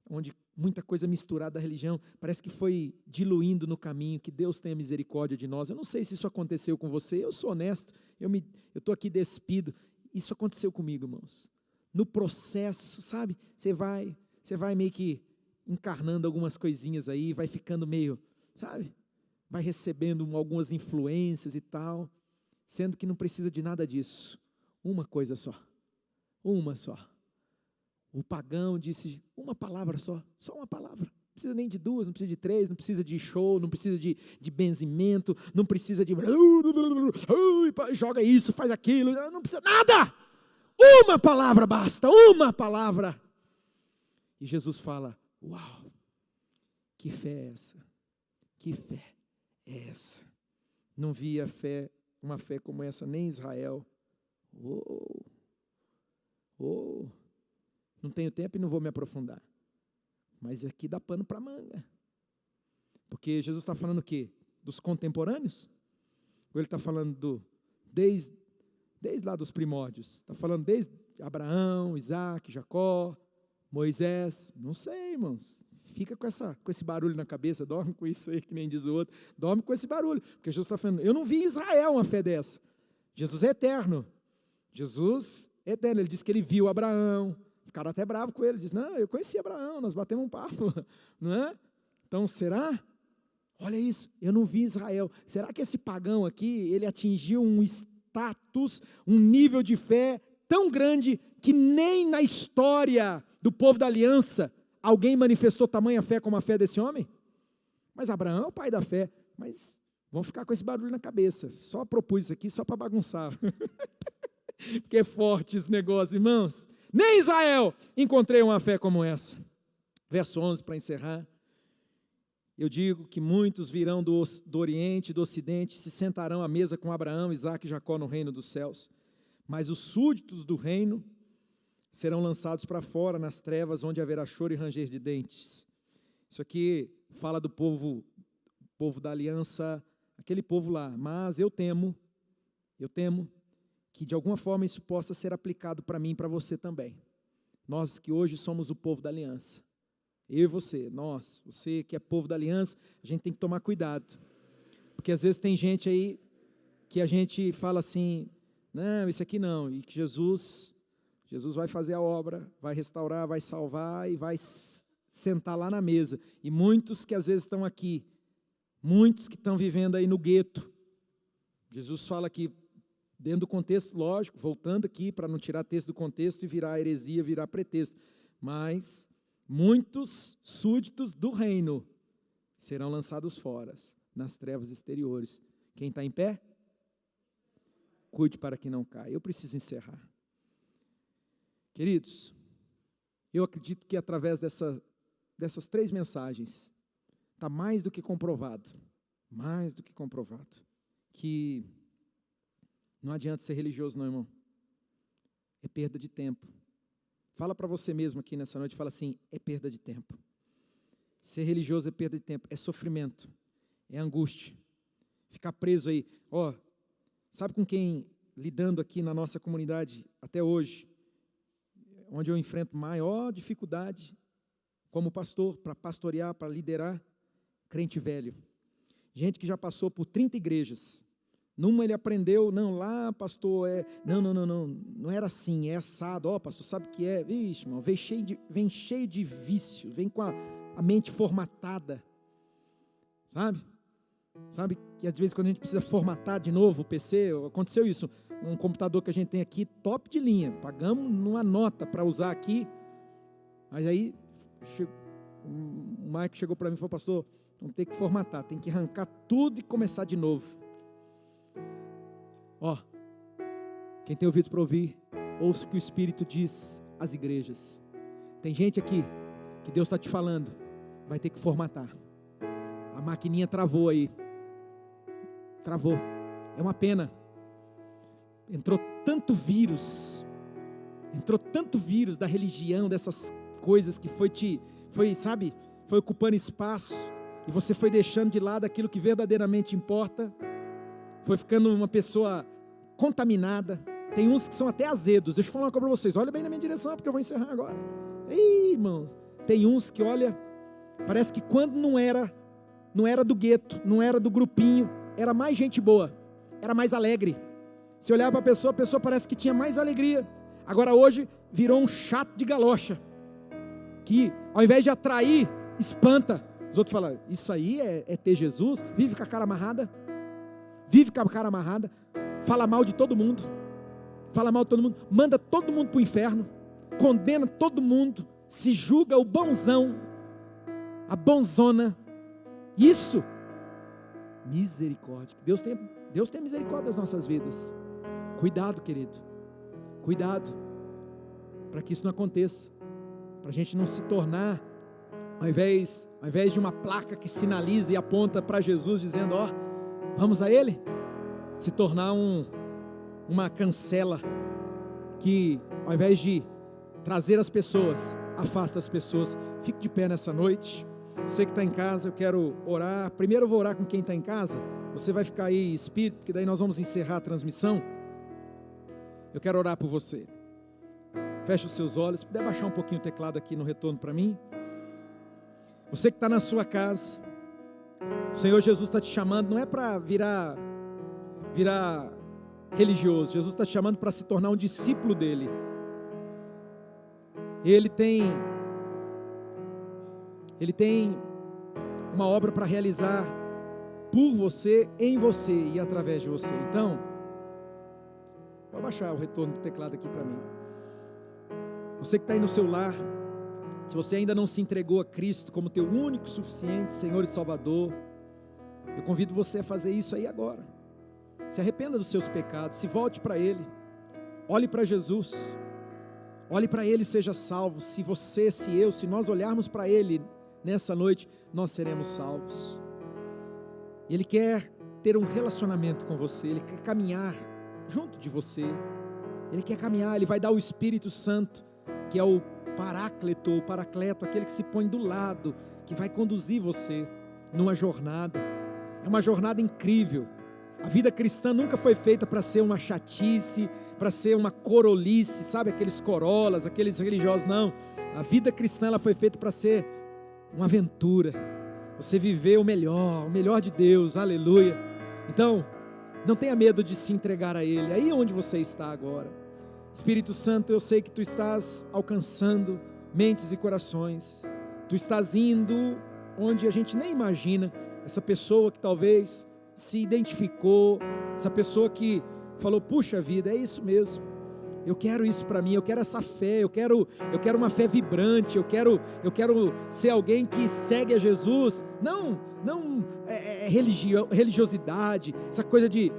onde muita coisa misturada da religião, parece que foi diluindo no caminho. Que Deus tenha misericórdia de nós. Eu não sei se isso aconteceu com você, eu sou honesto, eu estou aqui despido, isso aconteceu comigo, irmãos. No processo, você vai meio que encarnando algumas coisinhas aí, vai ficando meio, vai recebendo algumas influências e tal, sendo que não precisa de nada disso, uma coisa só, uma só. O pagão disse uma palavra só uma palavra, não precisa nem de duas, não precisa de três, não precisa de show, não precisa de benzimento, não precisa de joga isso, faz aquilo, não precisa nada, uma palavra basta, uma palavra. E Jesus fala: uau, que fé é essa? Que fé é essa? Não via uma fé como essa nem em Israel. Não tenho tempo e não vou me aprofundar, mas aqui dá pano para manga, porque Jesus está falando o quê? Dos contemporâneos? Ou ele está falando desde lá dos primórdios? Está falando desde Abraão, Isaac, Jacó, Moisés? Não sei, irmãos. Fica com esse barulho na cabeça, dorme com isso aí, que nem diz o outro, dorme com esse barulho, porque Jesus está falando: eu não vi em Israel uma fé dessa. Jesus é eterno, ele disse que ele viu Abraão, ficaram até bravo com ele, diz: não, eu conheci Abraão, nós batemos um papo, não é? Então, será? Olha isso, eu não vi Israel. Será que esse pagão aqui, ele atingiu um status, um nível de fé tão grande, que nem na história do povo da aliança alguém manifestou tamanha fé como a fé desse homem? Mas Abraão é o pai da fé. Mas vamos ficar com esse barulho na cabeça. Só propus isso aqui só para bagunçar. Porque é forte esse negócio, irmãos. Nem Israel encontrei uma fé como essa. Verso 11 para encerrar. Eu digo que muitos virão do Oriente e do Ocidente, se sentarão à mesa com Abraão, Isaque e Jacó no reino dos céus. Mas os súditos do reino serão lançados para fora, nas trevas, onde haverá choro e ranger de dentes. Isso aqui fala do povo da aliança, aquele povo lá. Mas eu temo que de alguma forma isso possa ser aplicado para mim e para você também. Nós que hoje somos o povo da aliança. Eu e você, você que é povo da aliança, a gente tem que tomar cuidado. Porque às vezes tem gente aí que a gente fala assim, não, isso aqui não, e que Jesus vai fazer a obra, vai restaurar, vai salvar e vai sentar lá na mesa. E muitos que às vezes estão aqui, muitos que estão vivendo aí no gueto, Jesus fala aqui, dentro do contexto, lógico, voltando aqui para não tirar texto do contexto e virar heresia, virar pretexto, mas muitos súditos do reino serão lançados fora, nas trevas exteriores. Quem está em pé? Cuide para que não caia. Eu preciso encerrar. Queridos, eu acredito que através dessas 3 mensagens, está mais do que comprovado, que não adianta ser religioso não, irmão. É perda de tempo. Fala para você mesmo aqui nessa noite, fala assim, é perda de tempo. Ser religioso é perda de tempo, é sofrimento, é angústia. Ficar preso aí, sabe com quem lidando aqui na nossa comunidade até hoje, onde eu enfrento maior dificuldade como pastor, para pastorear, para liderar, crente velho. Gente que já passou por 30 igrejas. Numa ele aprendeu, não, lá pastor, não era assim, é assado, pastor, sabe o que é? Vixe, irmão, vem cheio de vício, vem com a mente formatada, sabe que às vezes quando a gente precisa formatar de novo o PC, aconteceu isso, um computador que a gente tem aqui, top de linha, pagamos numa nota para usar aqui, mas aí o Mike chegou para mim e falou, pastor, vamos ter que formatar, tem que arrancar tudo e começar de novo. Quem tem ouvidos para ouvir, ouça o que o Espírito diz às igrejas. Tem gente aqui que Deus está te falando, vai ter que formatar. A maquininha travou aí. Travou. É uma pena. Entrou tanto vírus da religião, dessas coisas que foi ocupando espaço, e você foi deixando de lado aquilo que verdadeiramente importa, foi ficando uma pessoa contaminada. Tem uns que são até azedos. Deixa eu falar uma coisa para vocês, olha bem na minha direção, porque eu vou encerrar agora. Irmãos, tem uns que, olha, parece que quando não era do gueto, não era do grupinho, era mais gente boa, era mais alegre. Se olhar para a pessoa parece que tinha mais alegria. Agora hoje virou um chato de galocha, que ao invés de atrair, espanta. Os outros falam, isso aí é ter Jesus, vive com a cara amarrada, fala mal de todo mundo, manda todo mundo para o inferno, condena todo mundo, se julga o bonzão, a bonzona. Isso, misericórdia. Deus tem misericórdia das nossas vidas. Cuidado, querido, cuidado, para que isso não aconteça, para a gente não se tornar, ao invés de uma placa que sinaliza e aponta para Jesus, dizendo, vamos a Ele, se tornar uma cancela, que ao invés de trazer as pessoas, afasta as pessoas. Fique de pé nessa noite. Você que está em casa, eu quero orar. Primeiro eu vou orar com quem está em casa. Você vai ficar aí em espírito, porque daí nós vamos encerrar a transmissão. Eu quero orar por você. Feche os seus olhos. Se puder baixar um pouquinho o teclado aqui no retorno para mim. Você que está na sua casa, o Senhor Jesus está te chamando, não é para virar religioso. Jesus está te chamando para se tornar um discípulo dele. Ele tem uma obra para realizar por você, em você e através de você. Então, pode baixar o retorno do teclado aqui para mim. Você que está aí no seu lar, se você ainda não se entregou a Cristo como teu único, suficiente Senhor e Salvador, eu convido você a fazer isso aí agora. Se arrependa dos seus pecados, se volte para Ele, olhe para Jesus, olhe para Ele e seja salvo. Se você, se eu, se nós olharmos para Ele nessa noite, nós seremos salvos. Ele quer ter um relacionamento com você, Ele quer caminhar junto de você, Ele quer caminhar, Ele vai dar o Espírito Santo, que é o Paráclito, o Paracleto, aquele que se põe do lado, que vai conduzir você numa jornada. É uma jornada incrível. A vida cristã nunca foi feita para ser uma chatice, para ser uma corolice, sabe, aqueles corolas, aqueles religiosos, não. A vida cristã ela foi feita para ser uma aventura, você viver o melhor de Deus, aleluia. Então, não tenha medo de se entregar a Ele, aí onde você está agora. Espírito Santo, eu sei que Tu estás alcançando mentes e corações, Tu estás indo onde a gente nem imagina. Essa pessoa que talvez se identificou, essa pessoa que falou, puxa vida, é isso mesmo, eu quero isso para mim, eu quero essa fé, eu quero uma fé vibrante, eu quero ser alguém que segue a Jesus, não religiosidade, essa coisa de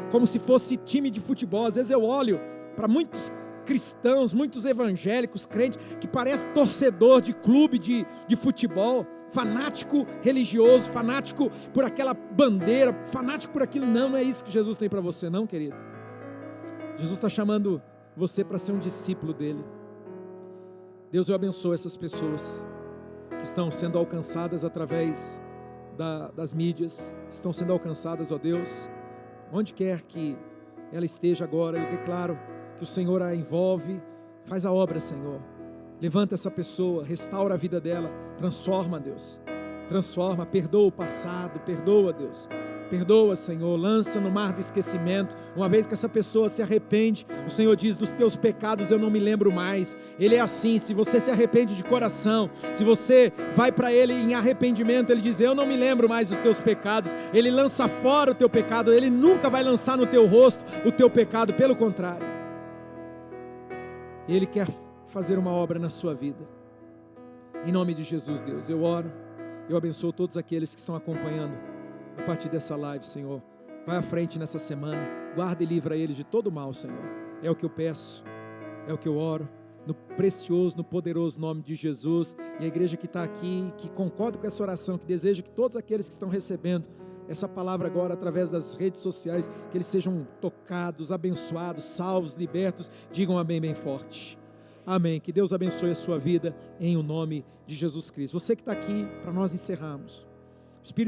como se fosse time de futebol. Às vezes eu olho para muitos cristãos, muitos evangélicos, crentes, que parece torcedor de clube de futebol, fanático religioso, fanático por aquela bandeira, fanático por aquilo. Não é isso que Jesus tem para você, não, querido. Jesus está chamando você para ser um discípulo dele. Deus, eu abençoo essas pessoas que estão sendo alcançadas através das mídias, que estão sendo alcançadas, ó Deus, onde quer que ela esteja agora. Eu declaro que o Senhor a envolve. Faz a obra, Senhor. Levanta essa pessoa, restaura a vida dela, transforma, Deus, transforma, perdoa o passado, perdoa, Deus, perdoa, Senhor, lança no mar do esquecimento. Uma vez que essa pessoa se arrepende, o Senhor diz, dos teus pecados eu não me lembro mais. Ele é assim, se você se arrepende de coração, se você vai para Ele em arrependimento, Ele diz, eu não me lembro mais dos teus pecados. Ele lança fora o teu pecado, Ele nunca vai lançar no teu rosto o teu pecado, pelo contrário, Ele quer fazer uma obra na sua vida. Em nome de Jesus, Deus, eu oro, eu abençoo todos aqueles que estão acompanhando a partir dessa live, Senhor. Vai à frente nessa semana, guarda e livra eles de todo mal, Senhor. É o que eu peço, é o que eu oro, no precioso, no poderoso nome de Jesus. E a igreja que está aqui, que concorda com essa oração, que deseja que todos aqueles que estão recebendo essa palavra agora através das redes sociais, que eles sejam tocados, abençoados, salvos, libertos, digam amém bem forte. Amém. Que Deus abençoe a sua vida em o nome de Jesus Cristo. Você que está aqui, para nós encerrarmos,